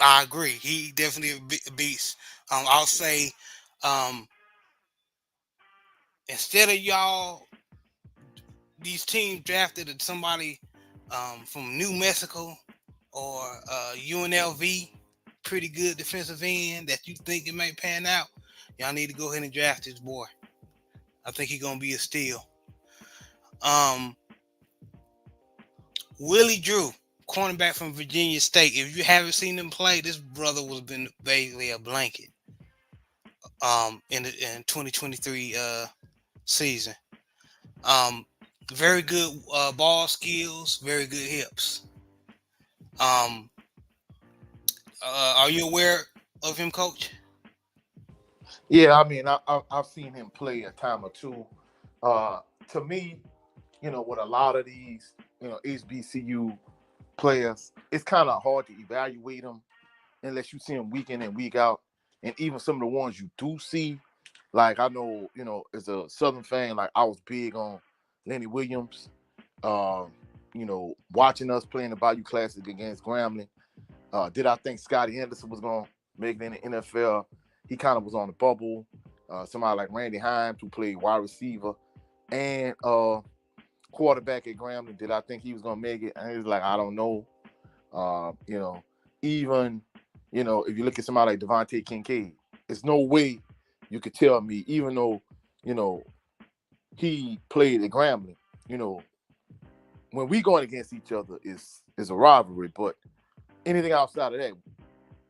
I agree. He definitely a beast. I'll say, instead of y'all, these teams drafted somebody from New Mexico or UNLV, pretty good defensive end that you think it may pan out, y'all need to go ahead and draft this boy. I think he's gonna be a steal. Willie Drew, cornerback from Virginia State. If you haven't seen him play, this brother was been basically a blanket in 2023 season. Very good ball skills, very good hips. Are you aware of him, Coach? Yeah, I mean, I've seen him play a time or two. To me, with a lot of these, HBCU players, it's kind of hard to evaluate them unless you see them week in and week out. And even some of the ones you do see, like I know, as a Southern fan, like I was big on Lenny Williams. watching us playing the Bayou Classic against Grambling, did I think Scotty Anderson was going to make it in the NFL? He kind of was on the bubble. Somebody like Randy Himes, who played wide receiver and quarterback at Grambling, did I think he was going to make it? And he was like, I don't know. Even, if you look at somebody like Devontae Kincaid, there's no way you could tell me, even though, he played at Grambling, when we going against each other is a rivalry, but anything outside of that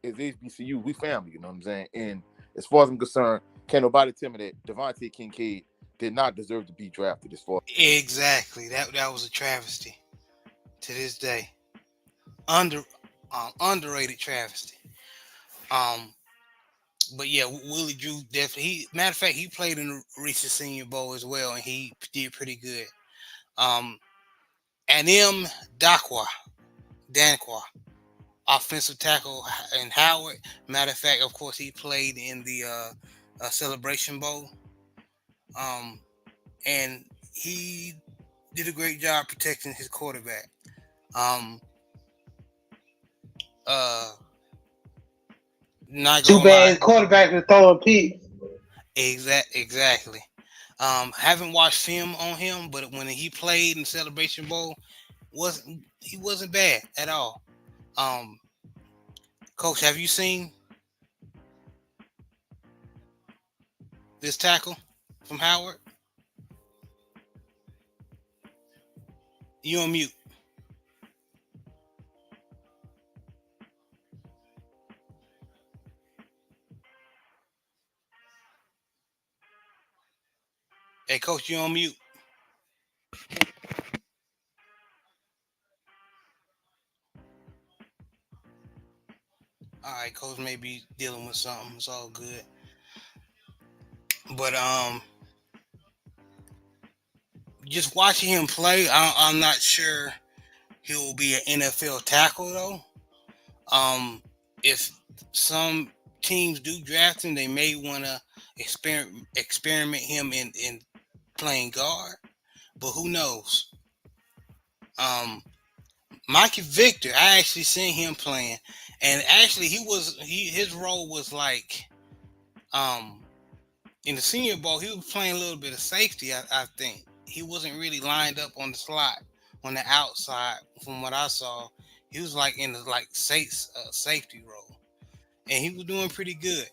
is HBCU, we family, you know what I'm saying? And as far as I'm concerned, can't nobody tell me that Devontae Kincaid did not deserve to be drafted as far. Exactly. That was a travesty to this day. Underrated travesty. But yeah, Willie Drew definitely. Matter of fact, he played in the recent Senior Bowl as well, and he did pretty good. Anem Dankwa, offensive tackle in Howard. Matter of fact, of course, he played in the Celebration Bowl. And he did a great job protecting his quarterback. Not Too gonna bad lie. quarterback was throwing picks. Exactly. Haven't watched film on him, but when he played in Celebration Bowl, he wasn't bad at all. Coach, have you seen this tackle from Howard? You on mute. Hey, Coach, you on mute. All right, Coach may be dealing with something. It's all good. But just watching him play, I'm not sure he will be an NFL tackle though. If some teams do draft him, they may want to experiment him in playing guard, but who knows? Mikey Victor, I actually seen him playing, and actually his role was like in the Senior Bowl, he was playing a little bit of safety. I think he wasn't really lined up on the slot on the outside. From what I saw, he was like in the safety role, and he was doing pretty good.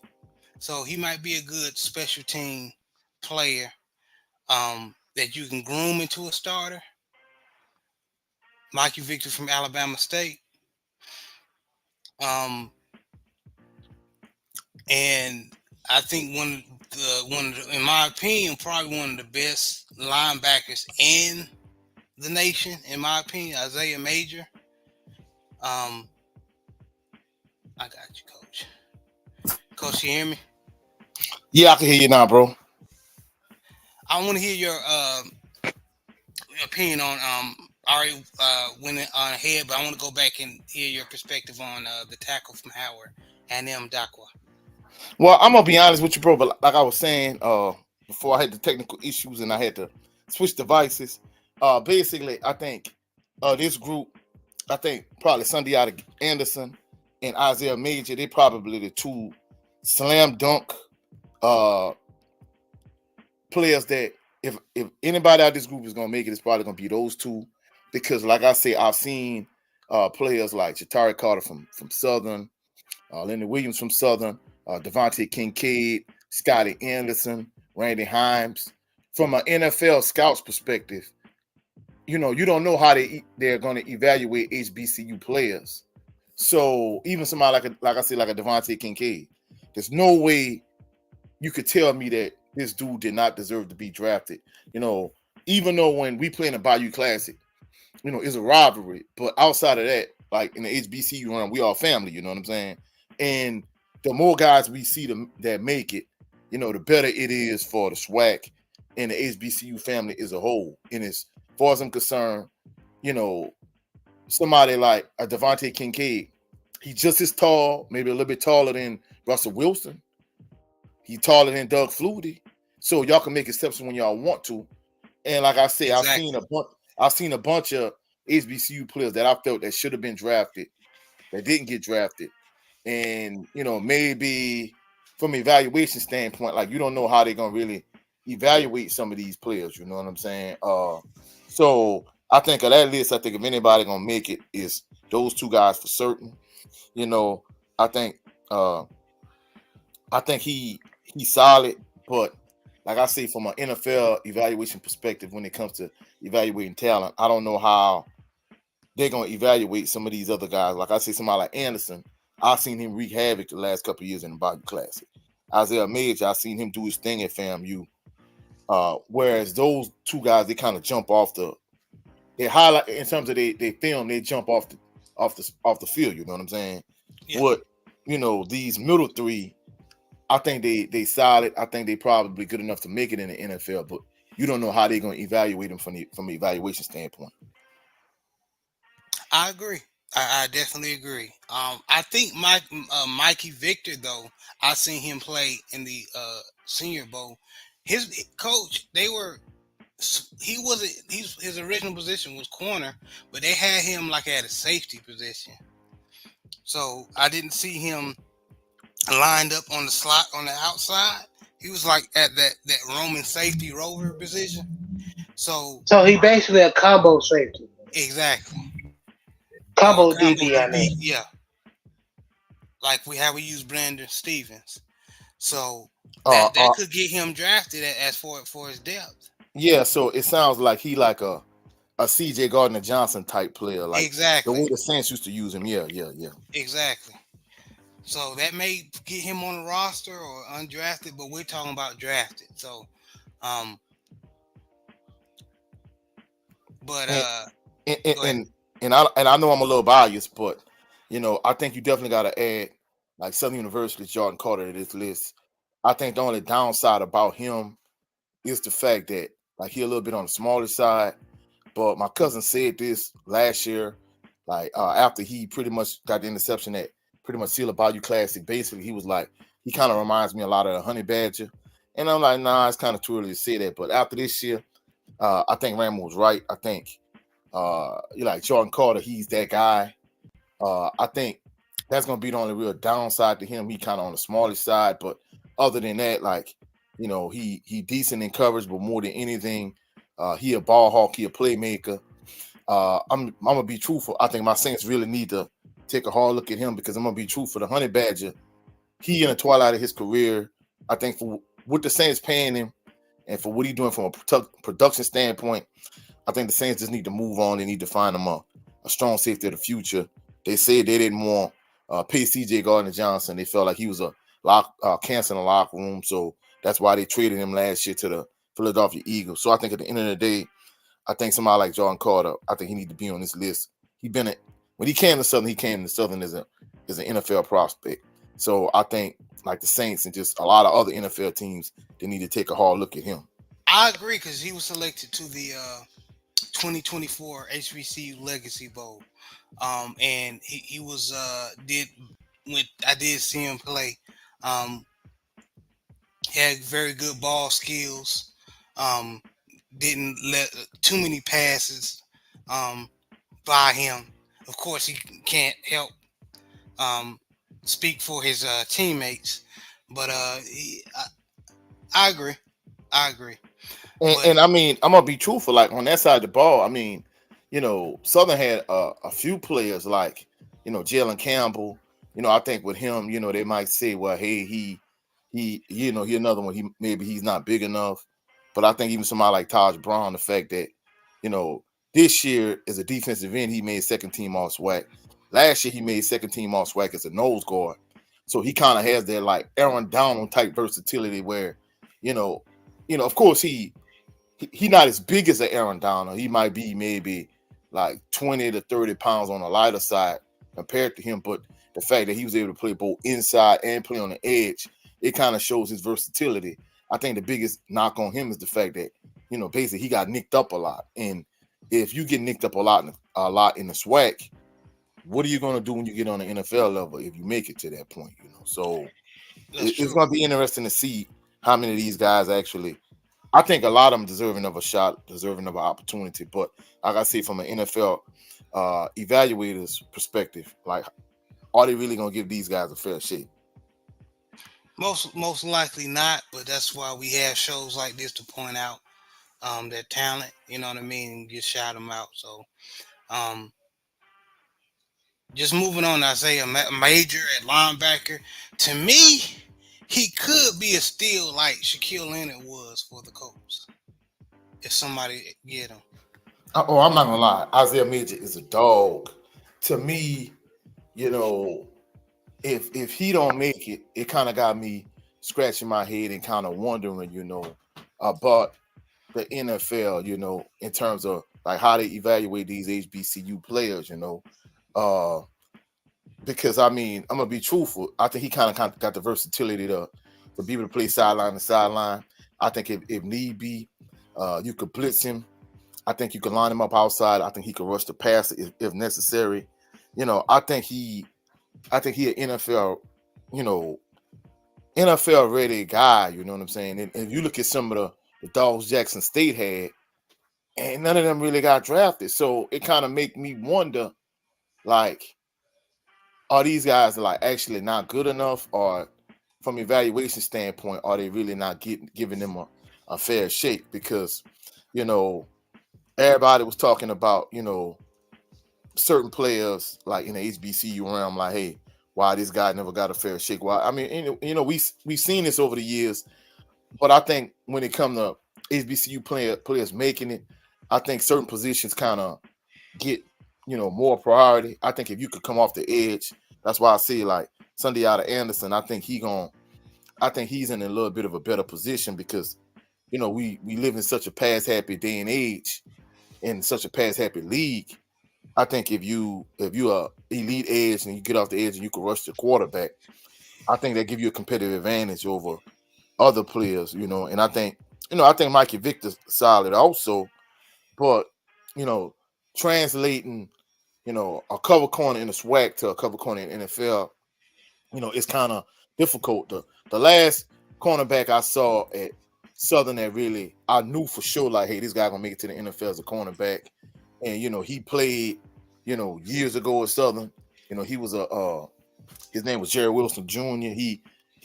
So he might be a good special team player that you can groom into a starter. Mikey Victor from Alabama State. And I think in my opinion, probably one of the best linebackers in the nation, in my opinion, Isaiah Major. I got you, Coach. Coach, you hear me? Yeah, I can hear you now, bro. I want to hear your opinion on Ari went on ahead, but I want to go back and hear your perspective on the tackle from Howard, Anem Dankwa. Well, I'm gonna be honest with you, bro. But like I was saying, before I had the technical issues and I had to switch devices, basically, I think this group, I think probably Sunday Anderson and Isaiah Major, they probably the two slam dunk players that if anybody out of this group is gonna make it, it's probably gonna be those two. Because, like I say, I've seen players like Shatari Carter from Southern, Leonard Williams from Southern, Devontae Kincaid, Scotty Anderson, Randy Himes. From an NFL scout's perspective, you don't know how they're going to evaluate HBCU players. So even somebody like I said, like a Devontae Kincaid, there's no way you could tell me that this dude did not deserve to be drafted. Even though when we play in the Bayou Classic, it's a rivalry. But outside of that, like in the HBCU run, we all family, you know what I'm saying? And the more guys we see that make it, the better it is for the SWAC and the HBCU family as a whole. And as far as I'm concerned, somebody like a Devontae Kincaid, he's just as tall, maybe a little bit taller than Russell Wilson. He's taller than Doug Flutie. So y'all can make exceptions when y'all want to. And like I said, Exactly. I've seen a bunch of HBCU players that I felt that should have been drafted that didn't get drafted, and maybe from evaluation standpoint, like you don't know how they're gonna really evaluate some of these players. You know what I'm saying? So I think of that list. I think if anybody gonna make it is those two guys for certain. I think he's solid, but like I say, from an NFL evaluation perspective, when it comes to evaluating talent, I don't know how they're gonna evaluate some of these other guys. Like I say, somebody like Anderson, I've seen him wreak havoc the last couple of years in the Bayou Classic. Isaiah Major, I've seen him do his thing at FAMU. Whereas those two guys, they kind of jump off they highlight in terms of they film, they jump off the field. You know what I'm saying? Yeah. These middle three, I think they solid. I think they probably good enough to make it in the NFL, but you don't know how they're going to evaluate them from an evaluation standpoint. I agree. I definitely agree. I think Mikey Victor, though, I seen him play in the Senior Bowl. His coach, his original position was corner, but they had him like at a safety position. So I didn't see him lined up on the slot on the outside. He was like at that Roman safety rover position. So he basically a combo safety. Exactly. Combo DB, I mean. Yeah. Like we use Brandon Stevens. So that could get him drafted as for his depth. Yeah, so it sounds like he like a CJ Gardner-Johnson type player. Like exactly. The way the Saints used to use him. Yeah. Exactly. So that may get him on the roster or undrafted, but we're talking about drafted. So and I know I'm a little biased, but I think you definitely got to add like Southern University's Jordan Carter to this list. I think the only downside about him is the fact that like he a little bit on the smaller side. But my cousin said this last year, like after he pretty much got the interception that pretty much sealed the Bayou Classic. Basically, he was like, he kind of reminds me a lot of the Honey Badger. And I'm like, nah, it's kind of too early to say that. But after this year, I think Ramo was right. I think like Jordan Carter, he's that guy. I think that's gonna be the only real downside to him. He kind of on the smaller side, but other than that, like he decent in coverage, but more than anything, he a ball hawk, he a playmaker. I'm gonna be truthful. I think my Saints really need to take a hard look at him because I'm gonna be truthful. The Honey Badger, he in the twilight of his career. I think for what the Saints paying him and for what he's doing from a production standpoint, I think the Saints just need to move on. They need to find him a strong safety of the future. They said they didn't want pay CJ Gardner-Johnson. They felt like he was a cancer in the locker room, so that's why they traded him last year to the Philadelphia Eagles. So I think at the end of the day, I think somebody like Jordan Carter, I think he need to be on this list. When he came to Southern as an NFL prospect. So I think like the Saints and just a lot of other NFL teams, they need to take a hard look at him. I agree because he was selected to the 2024 HBCU Legacy Bowl, and he was I did see him play. Had very good ball skills. Didn't let too many passes by him. Of course, he can't help speak for his teammates, but I agree. And I mean, I'm gonna be truthful. Like on that side of the ball, I mean, Southern had a few players like Jalen Campbell. I think with him, they might say, well, hey, he another one. He's not big enough. But I think even somebody like Taj Brown, the fact that this year as a defensive end, he made second team all SWAC. Last year he made second team all SWAC as a nose guard. So he kind of has that like Aaron Donald type versatility where, of course he not as big as an Aaron Donald. He might be maybe like 20 to 30 pounds on the lighter side compared to him. But the fact that he was able to play both inside and play on the edge, it kind of shows his versatility. I think the biggest knock on him is the fact that, basically he got nicked up a lot. And if you get nicked up a lot in the SWAC, what are you going to do when you get on the NFL level if you make it to that point? So it's going to be interesting to see how many of these guys actually I think a lot of them deserving of a shot, deserving of an opportunity. But like I say, from an NFL evaluator's perspective, like, are they really gonna give these guys a fair shake? Most likely not, but that's why we have shows like this to point out their talent. You know what I mean? And just shout them out. So um, just moving on, Isaiah Major at linebacker. To me, he could be a steal like Shaquille Leonard was for the Colts if somebody get him. Oh, I'm not gonna lie. Isaiah Midget is a dog. To me, you know, if he don't make it, it kind of got me scratching my head and kind of wondering, about the NFL, in terms of like how they evaluate these HBCU players, uh, because I mean, I'm gonna be truthful. I think he kind of got the versatility to be able to play sideline to sideline. I think if need be, you could blitz him. I think you can line him up outside. I think he could rush the passer if necessary. I think he an NFL, NFL ready guy. You know what I'm saying? And if you look at some of the dogs Jackson State had, and none of them really got drafted. So it kind of make me wonder, like, are these guys like actually not good enough, or from evaluation standpoint, are they really not giving them a fair shake? Because everybody was talking about certain players like in the HBCU realm, like, hey, why this guy never got a fair shake? Why? I mean, we've seen this over the years, but I think when it comes to HBCU players making it, I think certain positions kind of get more priority. I think if you could come off the edge, that's why I see like Sunday out of Anderson. I think he's in a little bit of a better position because we live in such a pass happy day and age, in such a pass happy league. I think if you are elite edge and you get off the edge and you can rush the quarterback, I think that give you a competitive advantage over other players, And I think Mikey Victor's solid also, but translating, a cover corner in the SWAC to a cover corner in the NFL, it's kind of difficult. The last cornerback I saw at Southern that really I knew for sure, like, hey, this guy gonna make it to the NFL as a cornerback. And he played, years ago at Southern. He was his name was Jerry Wilson Jr. He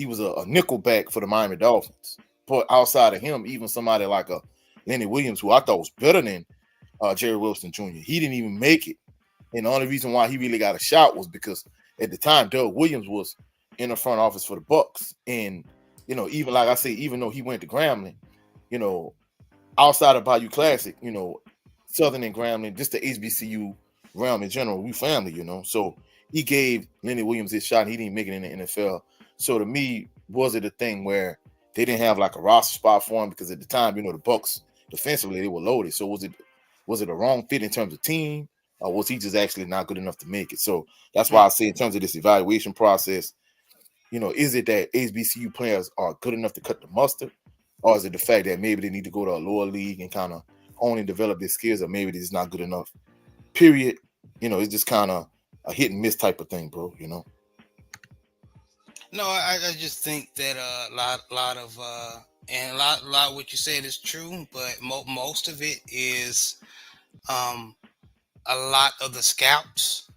was a nickelback for the Miami Dolphins. But outside of him, even somebody like a Lenny Williams, who I thought was better than Jerry Wilson Jr., he didn't even make it. And the only reason why he really got a shot was because at the time Doug Williams was in the front office for the Bucks. And even like I say, even though he went to Grambling, outside of Bayou Classic, Southern and Grambling, just the HBCU realm in general, we family, So he gave Lenny Williams his shot and he didn't make it in the NFL. So to me, was it a thing where they didn't have like a roster spot for him? Because at the time, the Bucks defensively, they were loaded. So was it a wrong fit in terms of team? Or was he just actually not good enough to make it? So that's why I say in terms of this evaluation process, is it that HBCU players are good enough to cut the mustard? Or is it the fact that maybe they need to go to a lower league and kind of only develop their skills, or maybe it's not good enough? Period. It's just kind of a hit and miss type of thing, bro. No, I just think that a lot of what you said is true, but most of it is a lot of the scouts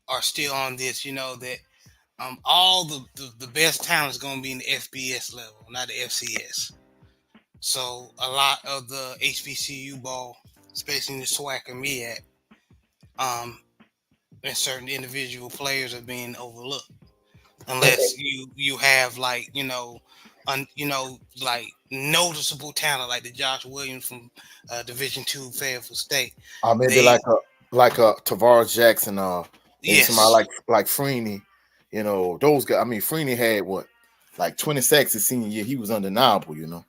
are still on this. That all the best talent is going to be in the FBS level, not the FCS. So a lot of the HBCU ball, especially in the SWAC and MEAC, and certain individual players are being overlooked unless you have like like noticeable talent like the Josh Williams from Division II Fayetteville State. Maybe like a Tavares Jackson, maybe yes, somebody like Freeney. Those guys. I mean, Freeney had like 20 sacks his senior year. He was undeniable, And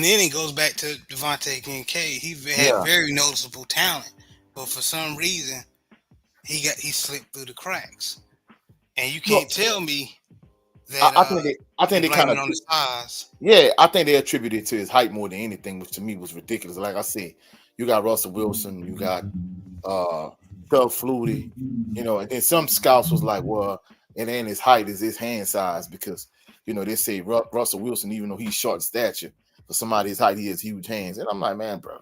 then it goes back to Devontae Kincaid. He had very noticeable talent, but for some reason he slipped through the cracks. And you can't tell me that I think they kind of on the size. Yeah, I think they attributed to his height more than anything, which to me was ridiculous. Like I said, you got Russell Wilson, you got Doug Flutie, and then some scouts was like, well, and then his height is his hand size because they say Russell Wilson, even though he's short in stature, for somebody's height. He has huge hands, and I'm like, man, bro,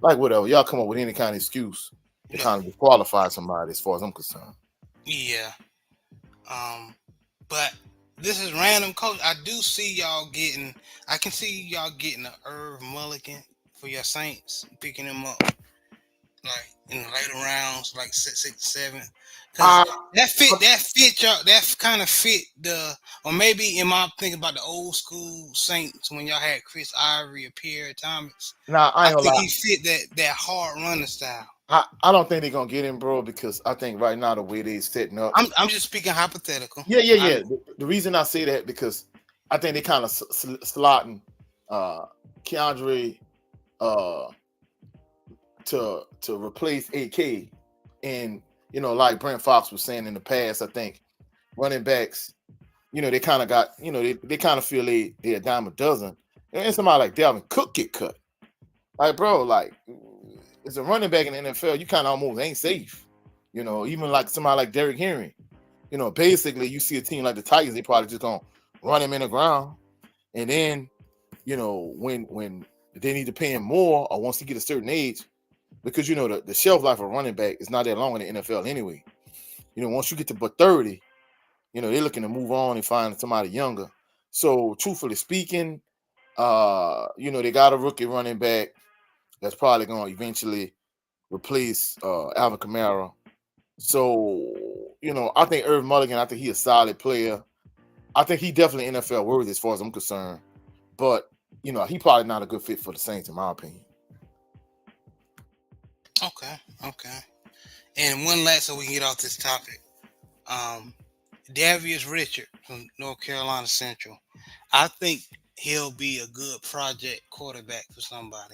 like whatever. Y'all come up with any kind of excuse to kind of disqualify somebody, as far as I'm concerned. Yeah. But this is random, coach. I can see y'all getting a Irv Mulligan for your Saints, picking him up like in the later rounds, like 6, 7. Cause that kind of fit or maybe am I thinking about the old school Saints when y'all had Chris Ivory or Pierre Thomas? Nah, I think he fit that hard running style. I don't think they're gonna get him, bro, because I think right now the way they're setting up. I'm just speaking hypothetical. Yeah. The reason I say that because I think they kind of slotting Keandre to replace AK, and like Brent Fox was saying in the past, I think running backs, they kind of got, they kind of feel they're a dime a dozen, and somebody like Dalvin Cook get cut. Like, bro, like, as a running back in the NFL, you kind of almost ain't safe. Even like somebody like Derrick Henry. Basically, you see a team like the Titans, they probably just gonna run him in the ground, and then, when they need to pay him more, or once he get a certain age, because the shelf life of running back is not that long in the NFL anyway. Once you get to but 30, they're looking to move on and find somebody younger. So, truthfully speaking, they got a rookie running back that's probably going to eventually replace Alvin Kamara. So, I think Irv Mulligan, I think he's a solid player. I think he definitely NFL worthy as far as I'm concerned. But, he probably not a good fit for the Saints, in my opinion. Okay. And one last, so we can get off this topic. Davius Richard from North Carolina Central. I think he'll be a good project quarterback for somebody,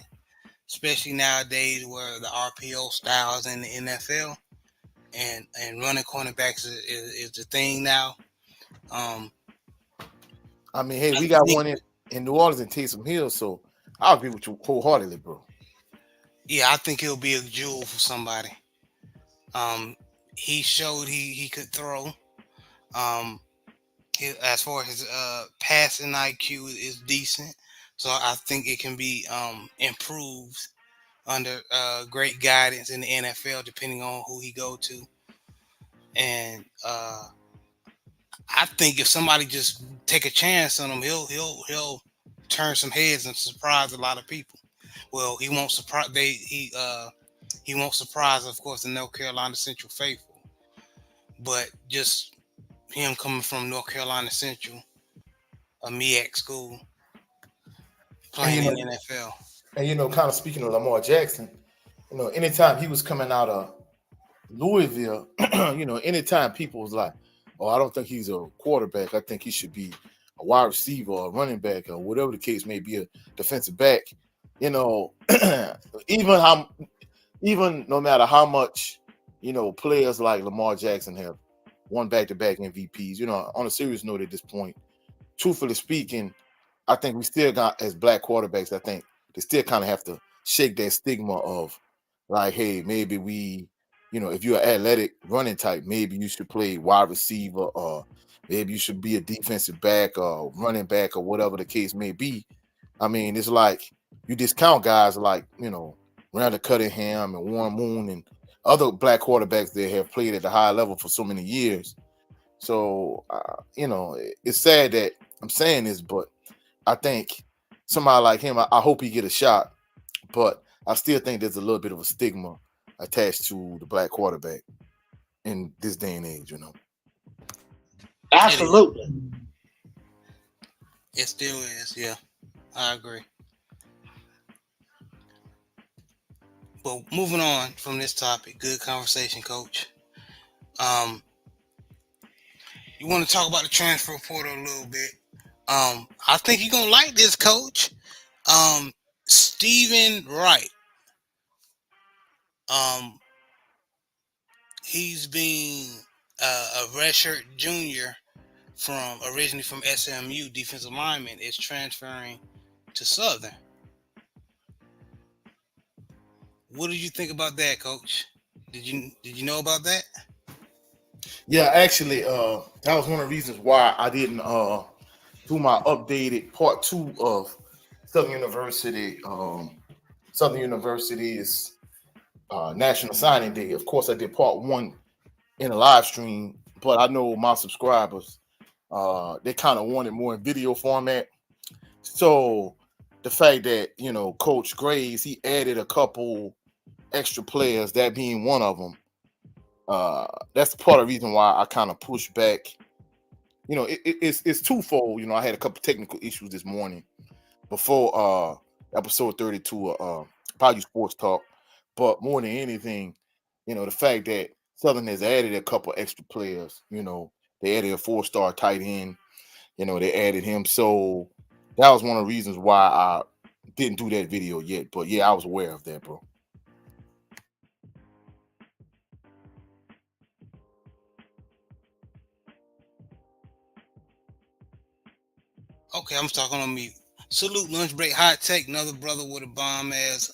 especially nowadays where the RPO styles in the NFL and running cornerbacks is the thing now. I mean, hey, we got one in New Orleans and Taysom Hill, so I agree with you wholeheartedly, bro. Yeah, I think he'll be a jewel for somebody. He showed he could throw. As far as his passing IQ is decent, so I think it can be improved under great guidance in the NFL, depending on who he go to. And I think if somebody just take a chance on him, he'll turn some heads and surprise a lot of people. Well, he won't surprise he won't surprise, of course, the North Carolina Central faithful, but just him coming from North Carolina Central, a MEAC school, playing in the NFL. And kind of speaking of Lamar Jackson, anytime he was coming out of Louisville, anytime people was like, "Oh, I don't think he's a quarterback. I think he should be a wide receiver or a running back or whatever the case may be, a defensive back." Even no matter how much players like Lamar Jackson have won back-to-back MVPs. On a serious note, at this point, truthfully speaking, I think we still got, as black quarterbacks, I think they still kind of have to shake that stigma of like, hey, maybe we, if you're an athletic running type, maybe you should play wide receiver, or maybe you should be a defensive back or running back or whatever the case may be. I mean, it's like you discount guys like, Randall Cunningham and Warren Moon and other black quarterbacks that have played at the high level for so many years. So, it's sad that I'm saying this, but I think somebody like him, I hope he get a shot, but I still think there's a little bit of a stigma attached to the black quarterback in this day and age, Absolutely. It still is, yeah. I agree. But moving on from this topic, good conversation, Coach. You want to talk about the transfer portal a little bit? I think you're gonna like this, Coach. Stephen Wright. He's been a redshirt junior originally from SMU, defensive lineman, is transferring to Southern. What did you think about that, Coach? Did you know about that? Yeah, actually, that was one of the reasons why I didn't do my updated part 2 of Southern University. Southern University's National Signing Day. Of course, I did part one in a live stream, but I know my subscribers, they kind of wanted more in video format. So the fact that, Coach Graves, he added a couple extra players, that being one of them, that's part of the reason why I kind of pushed back. It's twofold. I had a couple technical issues this morning before episode 32 of Value Sports Talk. But more than anything, the fact that Southern has added a couple extra players, they added a 4-star tight end, they added him. So that was one of the reasons why I didn't do that video yet. But yeah, I was aware of that, bro. Okay, I'm talking on mute. Salute Lunch Break Hot Take, another brother with a bomb ass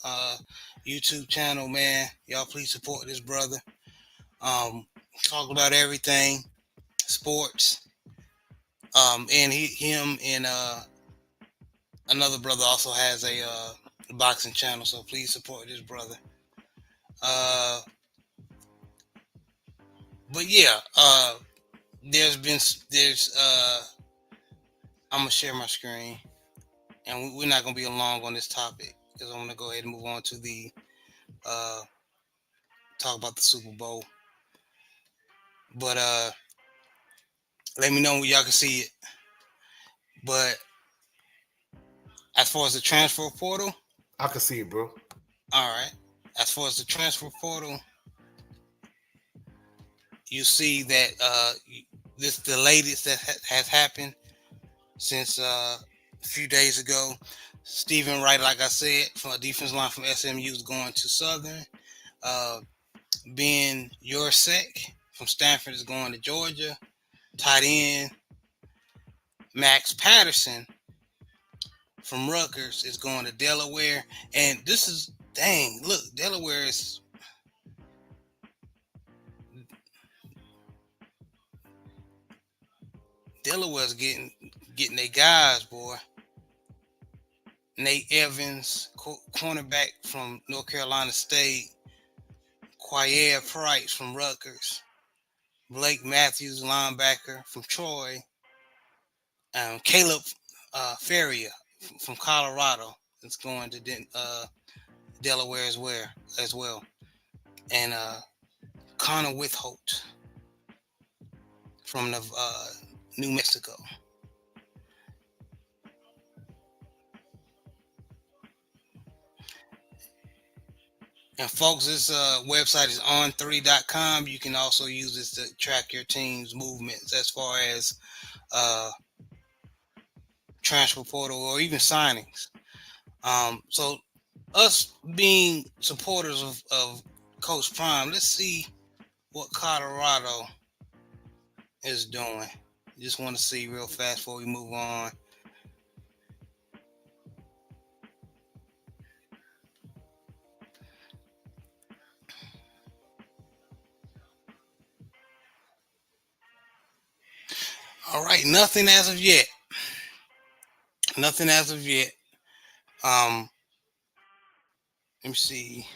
YouTube channel, man. Y'all please support this brother. Talk about everything, sports. And him and another brother also has a boxing channel, so please support this brother. But yeah, I'm gonna share my screen, and we're not gonna be long on this topic because I'm gonna go ahead and move on to the talk about the Super Bowl. But let me know when y'all can see it. But as far as the transfer portal, I can see it, bro. all right. As far as the transfer portal, you see that this the latest that has happened since a few days ago. Stephen Wright, like I said, from a defense line from SMU is going to Southern. Ben Yorsek from Stanford is going to Georgia. Tight end Max Patterson from Rutgers is going to Delaware. And this is, dang, look, Delaware's getting their guys, boy. Nate Evans, cornerback from North Carolina State. Quayer Price from Rutgers. Blake Matthews, linebacker from Troy. Caleb Ferrier from Colorado is going to Delaware as well. And Connor Without from the New Mexico. And folks, this website is on3.com. You can also use this to track your team's movements as far as transfer portal or even signings. So us being supporters of Coach Prime, let's see what Colorado is doing. Just want to see real fast before we move on. All right, nothing as of yet. Nothing as of yet. Let me see.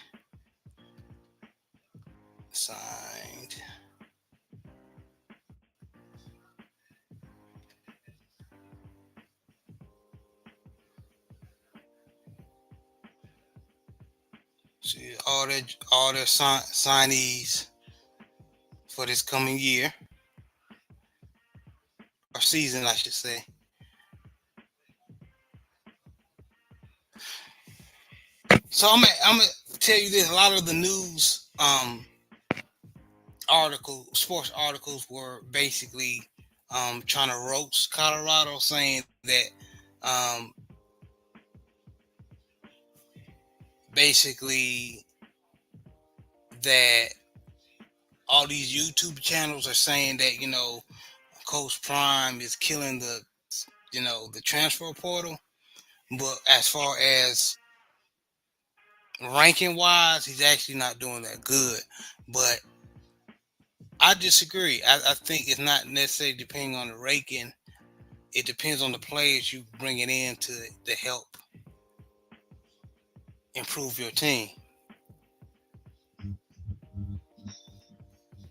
Signed. See all their signees for this coming year or season, I should say. So I'm gonna tell you this: a lot of the news sports articles were basically trying to roast Colorado, saying that basically that all these YouTube channels are saying that Coach Prime is killing the transfer portal, but as far as ranking wise, he's actually not doing that good. But I disagree. I think it's not necessarily depending on the ranking. It depends on the players you bring it in to help improve your team.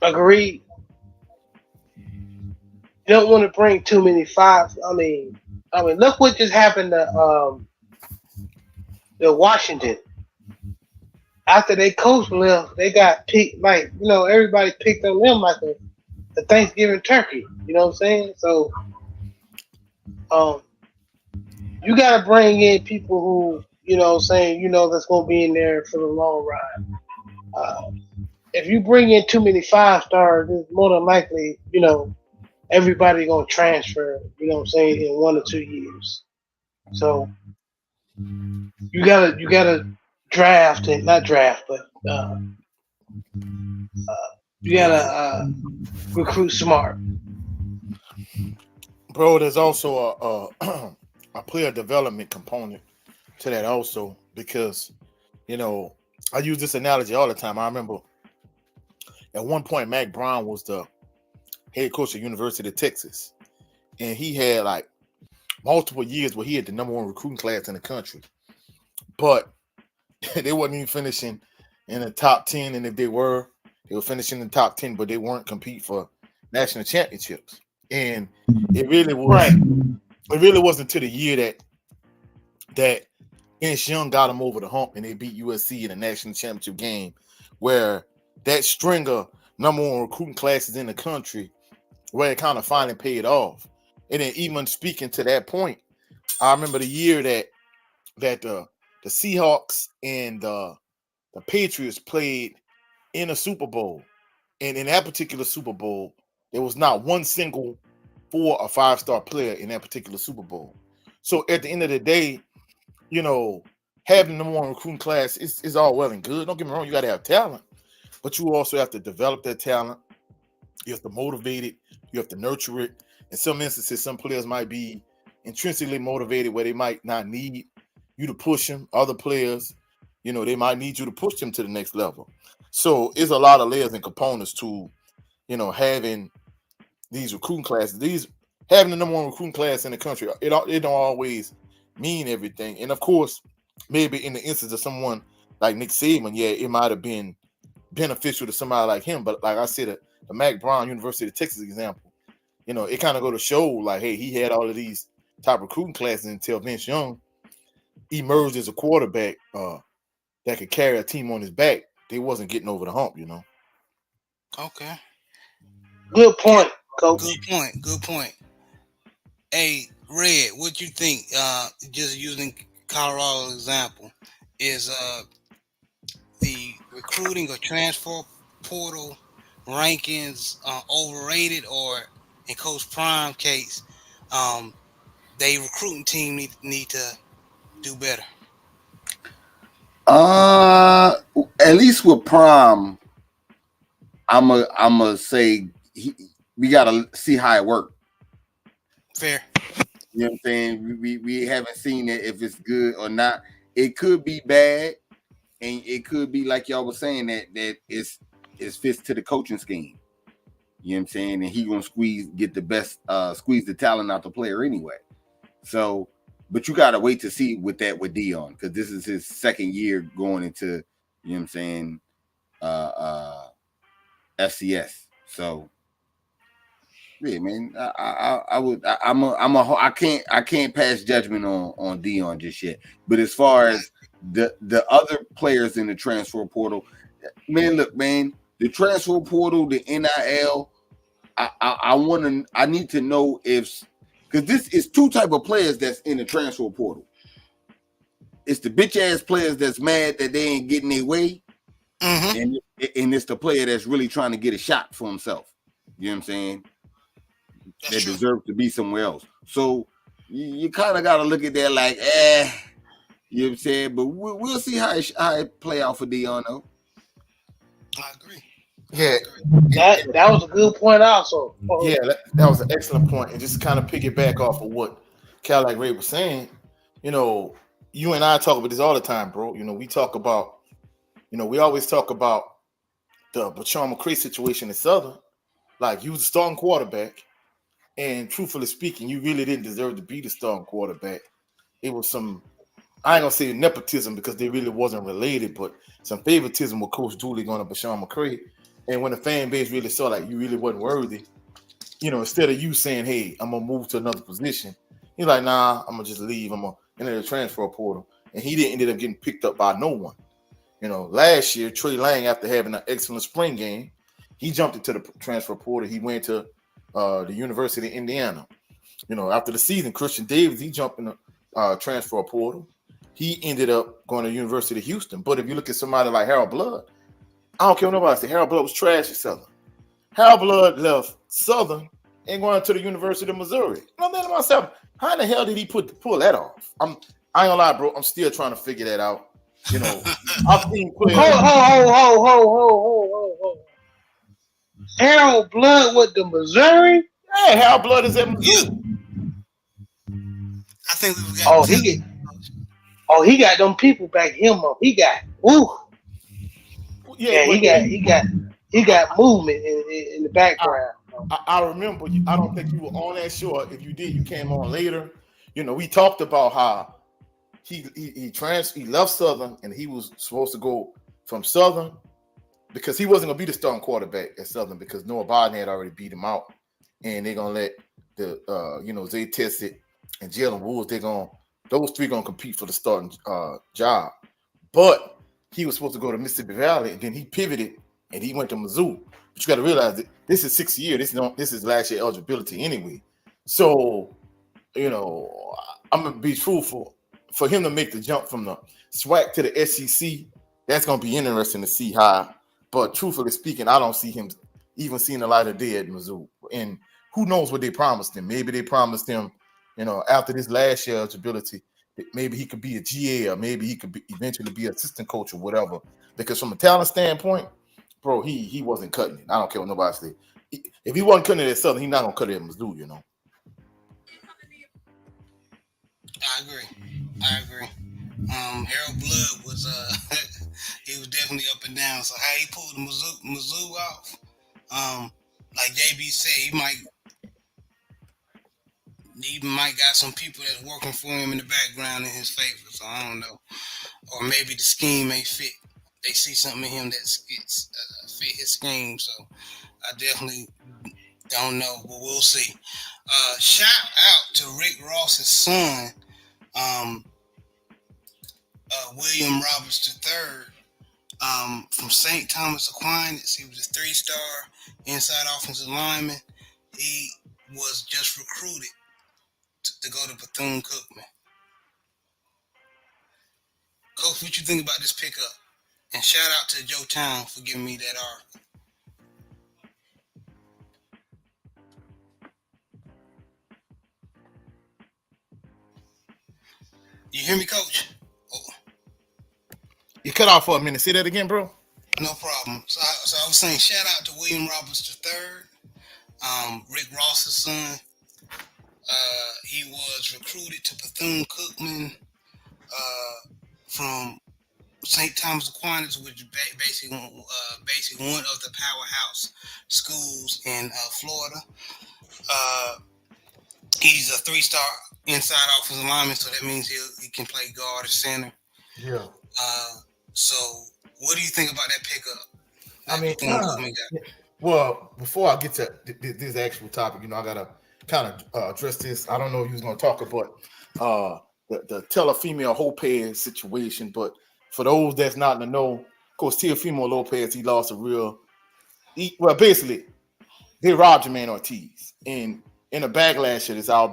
Agreed. You don't want to bring too many fives. I mean, look what just happened to Washington. After they coach left, they got picked. Like everybody picked on them like a Thanksgiving turkey. You know what I'm saying? So, um, you got to bring in people who that's going to be in there for the long ride. Uh, if you bring in too many 5 stars, it's more than likely, everybody gonna transfer. You know what I'm saying, in 1 or 2 years. So you gotta draft and not draft, but you gotta recruit smart. Bro, there's also a player development component to that also because I use this analogy all the time. I remember at one point Mac Brown was the head coach at University of Texas, and he had like multiple years where he had the #1 recruiting class in the country, but they wasn't even finishing in the top 10, and if they were finishing in the top 10, but they weren't compete for national championships. And it really was Right. It really wasn't until the year that Vince Young got them over the hump and they beat USC in a national championship game, where that string of #1 recruiting classes in the country, where it kind of finally paid off. And then even speaking to that point, I remember the year that the Seahawks and the Patriots played in a Super Bowl. And in that particular Super Bowl, there was not one single 4 or 5-star player in that particular Super Bowl. So at the end of the day, having the #1 recruiting class is all well and good. Don't get me wrong, you got to have talent, but you also have to develop that talent. You have to motivate it. You have to nurture it. In some instances, some players might be intrinsically motivated where they might not need you to push them. Other players, they might need you to push them to the next level. So it's a lot of layers and components to, having these recruiting classes. Having the #1 recruiting class in the country, it don't always mean everything. And of course, maybe in the instance of someone like Nick Saban, yeah, it might have been beneficial to somebody like him. But like I said, the Mac Brown University of Texas example, it kind of go to show like, hey, he had all of these top recruiting classes until Vince Young emerged as a quarterback that could carry a team on his back. They wasn't getting over the hump, Okay. Good point, Coach. Good point. Hey, Red, what you think? Just using Colorado example, is the recruiting or transfer portal rankings overrated, or in Coach Prime case, they recruiting team need to do better? At least with Prime, I'ma say we gotta see how it works. Fair. You know what I'm saying? We haven't seen it if it's good or not. It could be bad, and it could be like y'all was saying that it's fits to the coaching scheme. You know what I'm saying? And he gonna get the best, squeeze the talent out the player anyway. So, but you gotta wait to see with Dion, because this is his second year going into, you know what I'm saying, FCS. So yeah, man, I can't pass judgment on Dion just yet. But as far as the other players in the transfer portal, man, look, man, the transfer portal, the NIL, I need to know because this is 2 type of players that's in the transfer portal. It's the bitch ass players that's mad that they ain't getting their way, and it's the player that's really trying to get a shot for himself. You know what I'm saying? That deserve to be somewhere else. So you kind of got to look at that like, you know what I'm saying? But we'll see how it play out for Dion, though. I agree. Yeah, That was a good point also. yeah, that was an excellent point. And just kind of piggyback off of what Cadillac Ray was saying, you and I talk about this all the time, bro. We talk about, we always talk about the Bachar McCray situation in Southern. Like, you was a starting quarterback, and truthfully speaking, you really didn't deserve to be the starting quarterback. It was some I ain't gonna say nepotism because they really wasn't related, but some favoritism with Coach Dooley going to Bashawn McCray. And when the fan base really saw like you really wasn't worthy, instead of you saying, "Hey, I'm gonna move to another position," he's like, "Nah, I'm gonna just leave. I'm gonna enter the transfer portal," and he didn't end up getting picked up by no one. Last year, Trey Lang, after having an excellent spring game, he jumped into the transfer portal. He went to the University of Indiana. After the season, Christian Davis, he jumped in the transfer portal. He ended up going to the University of Houston. But if you look at somebody like Harold Blood, I don't care what nobody say. Harold Blood was trash at Southern. Harold Blood left Southern and going to the University of Missouri. I'm thinking to myself, how in the hell did he pull that off? I ain't gonna lie, bro. I'm still trying to figure that out. I've seen players. Ho. Harold Blood with the Missouri? Yeah, Harold Blood is at Missouri. I think we've got. He got them people back him up. He got he got movement in the background. I remember. I don't think you were on that show. If you did, you came on later. We talked about how he left Southern and he was supposed to go from Southern because he wasn't gonna be the starting quarterback at Southern because Noah Biden had already beat him out, and they're gonna let the Zay Tessett and Jalen Woods, those three gonna compete for the starting job. But he was supposed to go to Mississippi Valley, and then he pivoted and he went to Mizzou. But you got to realize that this is 6th year. This is last year eligibility anyway. So I'm gonna be truthful. For him to make the jump from the SWAC to the SEC, that's gonna be interesting to see how. But truthfully speaking, I don't see him even seeing the light of day at Mizzou. And who knows what they promised him? Maybe they promised him, after this last year eligibility, maybe he could be a GA or maybe he could eventually be assistant coach or whatever. Because from a talent standpoint, bro, he wasn't cutting it. I don't care what nobody says. If he wasn't cutting it at Southern, he's not gonna cut it at Mizzou, I agree. Harold Blood was he was definitely up and down. So how he pulled the Mizzou off, like JB said, he might got some people that's working for him in the background in his favor. So I don't know, or maybe the scheme may fit. They see something in him that fit his scheme. So I definitely don't know, but we'll see. Shout out to Rick Ross's son, William Roberts III, from St. Thomas Aquinas. He was a 3-star inside offensive lineman. He was just recruited to go to Bethune-Cookman. Coach, what you think about this pickup? And shout out to Joe Town for giving me that article. You hear me, Coach? Oh. You cut off for a minute. Say that again, bro. No problem. So I was saying, shout out to William Roberts III, Rick Ross's son. He was recruited to Bethune-Cookman from St. Thomas Aquinas, which is basically one of the powerhouse schools in Florida. He's a 3-star inside offensive lineman, so that means he can play guard or center. Yeah. So what do you think about that pickup? I mean, well, before I get to this actual topic, I gotta kind of address this. I don't know if you was gonna talk about the Teofimo Lopez situation, but for those that's not in the know, of course, Teofimo Lopez, he lost basically, they robbed Jermaine Ortiz, and in a backlash of this, our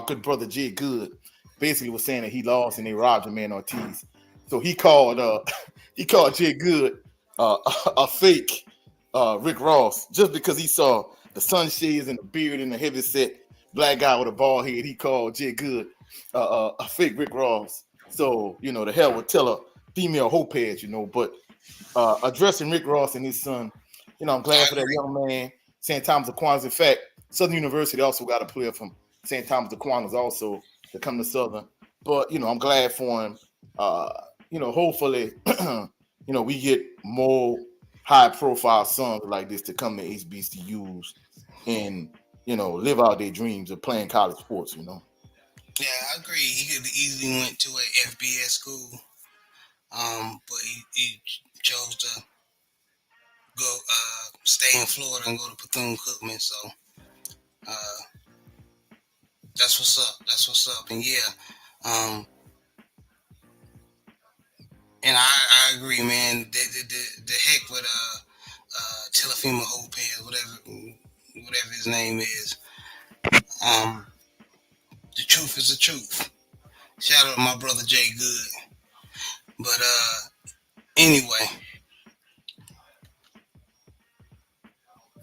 good brother Jay Good, basically was saying that he lost and they robbed Jermaine Ortiz. So he called Jay Good a fake Rick Ross just because he saw the sunshades and the beard and the heavy-set black guy with a bald head. He called Jay Good a fake Rick Ross. So the hell would tell a female Lopez, but addressing Rick Ross and his son, I'm glad for that young man. St. Thomas Aquinas. In fact, Southern University also got a player from St. Thomas Aquinas also to come to Southern. But I'm glad for him. Hopefully, we get more high-profile sons like this to come to HBCUs and live out their dreams of playing college sports. Yeah, I agree. He could have easily went to a FBS school, but he chose to go stay in Florida and go to Bethune Cookman. So uh, that's what's up. That's what's up. And yeah, um, and I agree, man. The heck with Telefima Hopez, whatever his name is. Um, the truth is the truth. Shout out to my brother Jay Good. But anyway,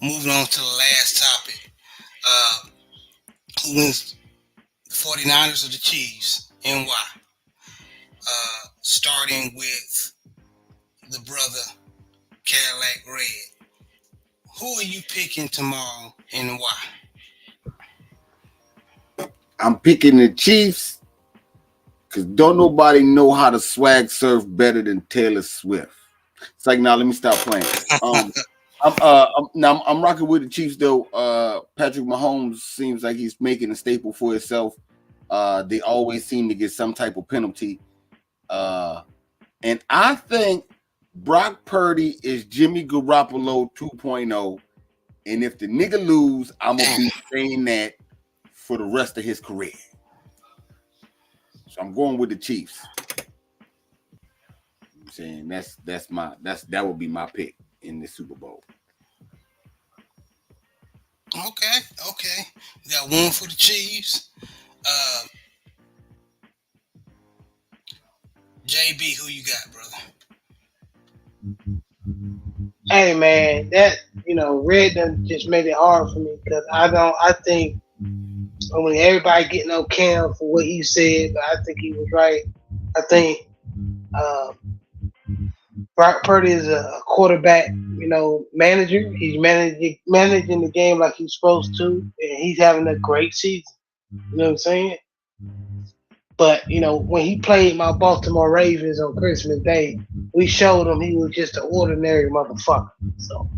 moving on to the last topic. Uh, who wins, the 49ers or the Chiefs, and why? Starting with the brother Cadillac Red. Who are you picking tomorrow and why? I'm picking the Chiefs because don't nobody know how to swag surf better than Taylor Swift. It's like, now let me stop playing. I'm rocking with the Chiefs though. Patrick Mahomes seems like he's making a staple for himself. They always seem to get some type of penalty. And I think Brock Purdy is Jimmy Garoppolo 2.0. And if the nigga lose, I'm gonna be saying that for the rest of his career. So I'm going with the Chiefs. I'm saying that would be my pick in the Super Bowl. Okay. We got one for the Chiefs. JB, who you got, brother? Hey man, that Red done just made it hard for me because I think when everybody getting on Cam for what he said, but I think he was right. I think uh, Brock Purdy is a quarterback, manager. He's managing the game like he's supposed to, and he's having a great season. You know what I'm saying? But when he played my Baltimore Ravens on Christmas Day, we showed him he was just an ordinary motherfucker. So,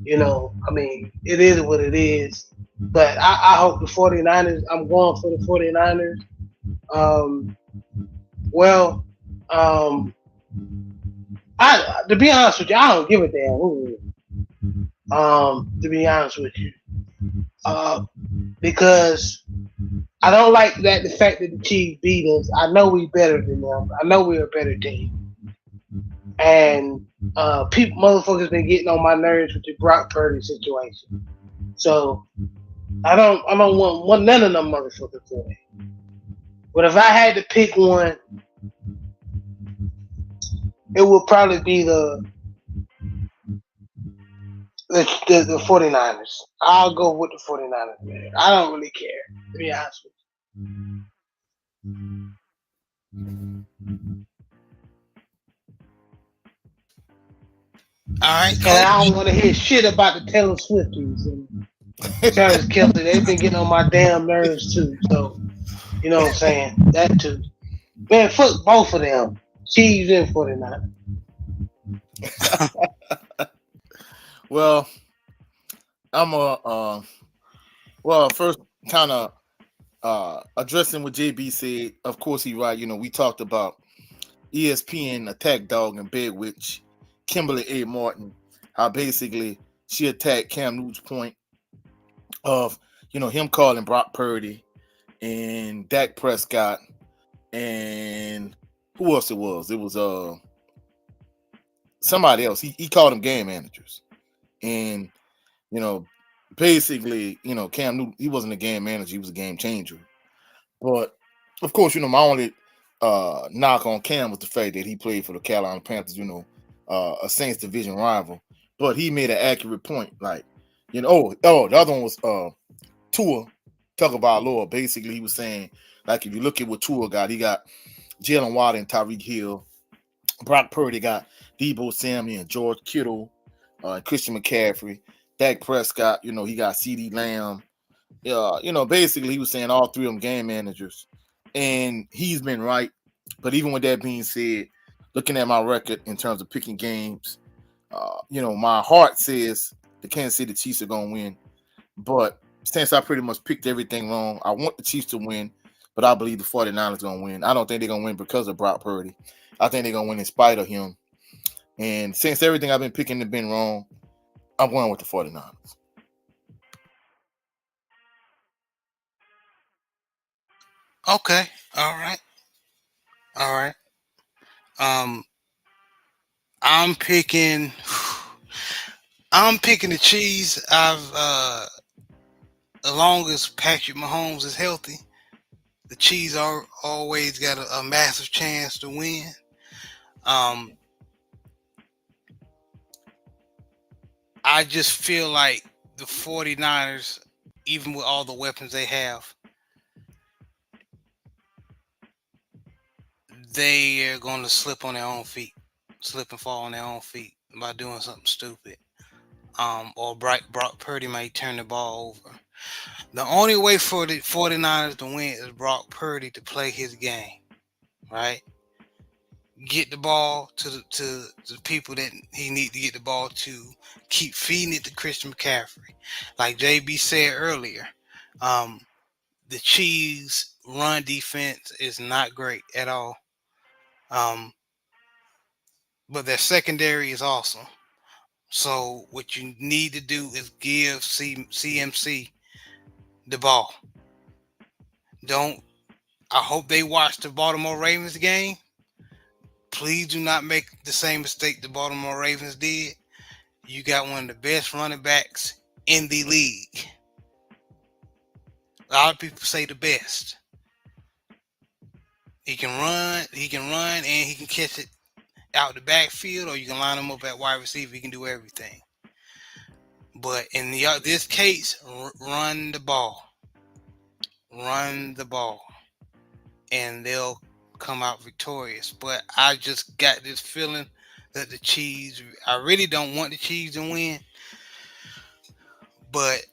it is what it is. But I hope the 49ers, I'm going for the 49ers. Well, to be honest with you, I don't give a damn who. To be honest with you, because I don't like the fact that the Chiefs beat us. I know we better than them. I know we're a better team, and motherfuckers been getting on my nerves with the Brock Purdy situation. So I don't want none of them motherfuckers to win. But if I had to pick one, it would probably be the 49ers. I'll go with the 49ers, man. I don't really care, to be honest with you. All right, and I don't want to hear shit about the Taylor Swifties and Travis Kelce. They've been getting on my damn nerves too. So, you know what I'm saying? That too. Man, fuck both of them. Chiefs and 49ers. Well, I'm first kind of addressing what JB said. Of course, he right. We talked about ESPN attack dog and bed witch Kimberly A. Martin. How basically she attacked Cam Newton's point of him calling Brock Purdy and Dak Prescott and who else it was? It was somebody else. He called them game managers. And basically, Cam Newton, he wasn't a game manager, he was a game changer. But of course, my only knock on Cam was the fact that he played for the Carolina Panthers, a Saints division rival. But he made an accurate point. Like, the other one was Tua Tagovailoa. Basically, he was saying, like, if you look at what Tua got, he got Jalen Watt and Tyreek Hill. Brock Purdy got Deebo Samuel and George Kittle, Christian McCaffrey. Dak Prescott, he got CeeDee Lamb. Basically, he was saying all three of them game managers. And he's been right. But even with that being said, looking at my record in terms of picking games, my heart says the Kansas City Chiefs are going to win. But since I pretty much picked everything wrong, I want the Chiefs to win. but I believe the 49ers going to win. I don't think they're going to win because of Brock Purdy. I think they're going to win in spite of him. And since everything I've been picking has been wrong, I'm going with the 49ers. Okay. All right. All right. Um, I'm picking. I'm picking the cheese. As long as Patrick Mahomes is healthy, the cheese are always got a massive chance to win. Um, I just feel like the 49ers, even with all the weapons they have, they are going to slip on their own feet, slip and fall on their own feet by doing something stupid. Or Brock Purdy might turn the ball over. The only way for the 49ers to win is Brock Purdy to play his game, right? Get the ball to the people that he need to get the ball to. Keep feeding it to Christian McCaffrey. Like JB said earlier, the Chiefs' run defense is not great at all. But their secondary is awesome. So what you need to do is give CMC the ball. Don't. I hope they watch the Baltimore Ravens game. Please do not make the same mistake the Baltimore Ravens did. You got one of the best running backs in the league. A lot of people say the best. He can run, and he can catch it out the backfield, or you can line him up at wide receiver. He can do everything. But in this case, run the ball. Run the ball. And they'll come out victorious. But I just got this feeling that the Chiefs, I really don't want the Chiefs to win. But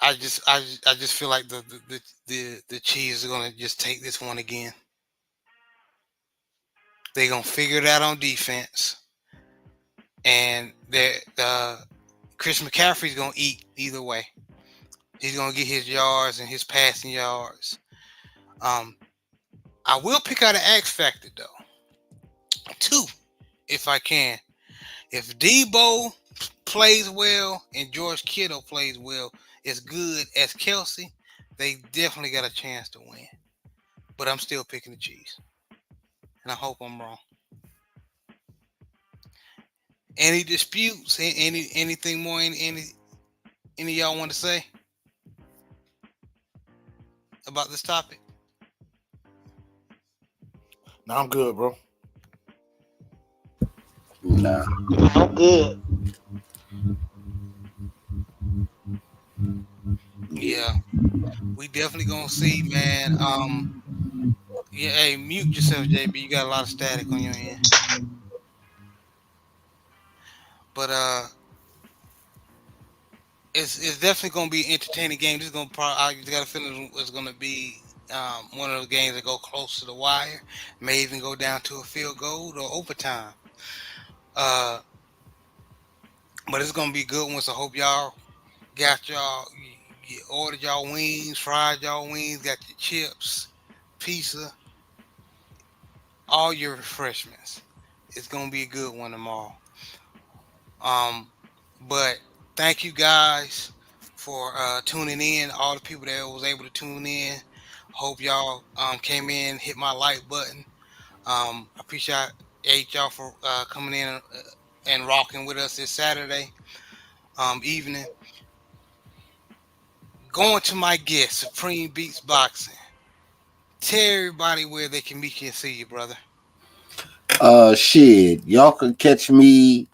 I just feel like the Chiefs are gonna just take this one again. They're gonna figure it out on defense. And Chris McCaffrey's gonna eat either way. He's gonna get his yards and his passing yards. I will pick out an X factor though. 2, if I can. If Debo plays well and George Kittle plays well, as good as Kelsey, they definitely got a chance to win. But I'm still picking the Chiefs, and I hope I'm wrong. Any disputes? Anything more? Any of y'all want to say about this topic? No, I'm good, bro. Nah. I'm good. Yeah, we definitely gonna see, man. Yeah, hey, mute yourself, JB. You got a lot of static on your end. But it's definitely gonna be an entertaining game. This is gonna probably, I just got a feeling it's gonna be one of those games that go close to the wire, may even go down to a field goal or overtime. But it's gonna be good ones. I hope y'all got you ordered y'all wings, fried y'all wings, got your chips, pizza, all your refreshments. It's gonna be a good one tomorrow. But thank you guys for tuning in. All the people that was able to tune in. Hope y'all came in, hit my like button. I appreciate y'all for coming in and rocking with us this Saturday evening. Going to my guest, Supreme Beats Boxing. Tell everybody where they can meet you and see you, brother. Shit. Y'all can catch me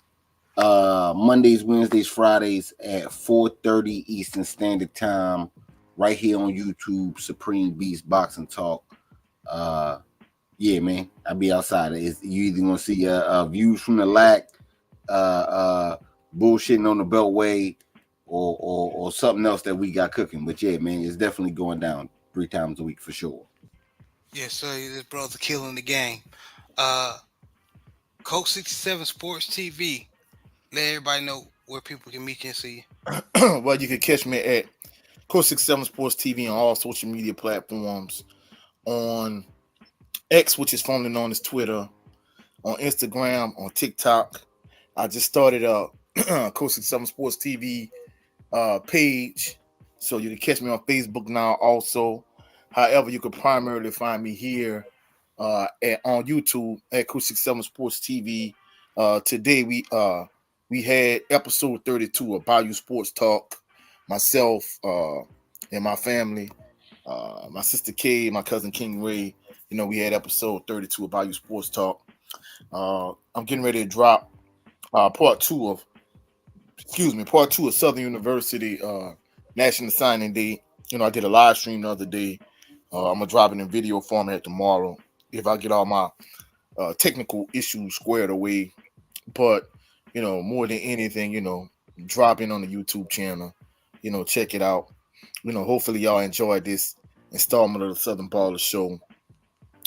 Mondays, Wednesdays, Fridays at 4:30 Eastern Standard Time, right here on YouTube, Supreme Beast Boxing Talk. Yeah, man, I'll be outside. You either gonna see views from the lack, bullshitting on the Beltway, or something else that we got cooking. But yeah, man, it's definitely going down 3 times a week for sure. Yes, sir. This brother killing the game. Coach 67 Sports TV. Let everybody know where people can meet you and see you. Well, you can catch me at Coach 67 Sports TV on all social media platforms, on X, which is formerly known as Twitter, on Instagram, on TikTok. I just started a Coach 67 Sports TV page, so you can catch me on Facebook now also. However, you can primarily find me here on YouTube at Coach 67 Sports TV. Today we had episode 32 of Bayou Sports Talk. Myself and my family, my sister Kay, my cousin King Ray. We had episode 32 of Bayou Sports Talk. I'm getting ready to drop part two of Southern University National Signing Day. I did a live stream the other day. I'm gonna drop it in video format tomorrow if I get all my technical issues squared away. But more than anything, drop in on the YouTube channel. Check it out. Hopefully y'all enjoyed this installment of the Southern Baller Show.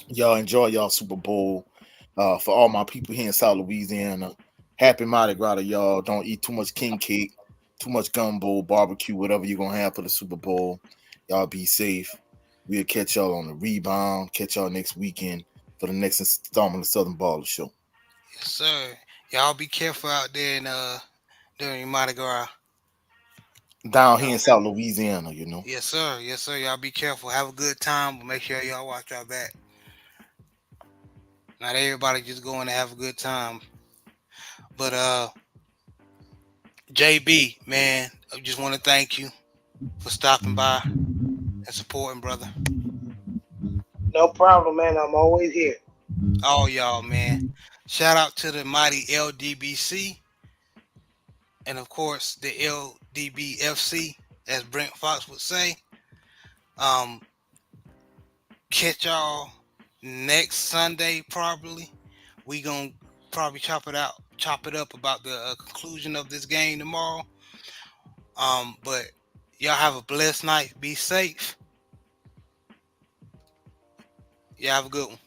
Y'all enjoy y'all Super Bowl. For all my people here in South Louisiana, happy Mardi Gras to y'all. Don't eat too much king cake, too much gumbo, barbecue, whatever you're gonna have for the Super Bowl. Y'all be safe. We'll catch y'all on the rebound. Catch y'all next weekend for the next installment of the Southern Baller Show. Yes, sir. Y'all be careful out there during Mardi Gras. Down here in South Louisiana, Yes, sir. Yes, sir. Y'all be careful. Have a good time, but make sure y'all watch y'all back. Not everybody just going to have a good time. But JB, man, I just want to thank you for stopping by and supporting, brother. No problem, man. I'm always here. All y'all, man. Shout out to the mighty LDBC and of course the LDBFC, as Brent Fox would say. Catch y'all next Sunday probably. We gonna probably chop it up about the conclusion of this game tomorrow. But y'all have a blessed night. Be safe. Y'all have a good one.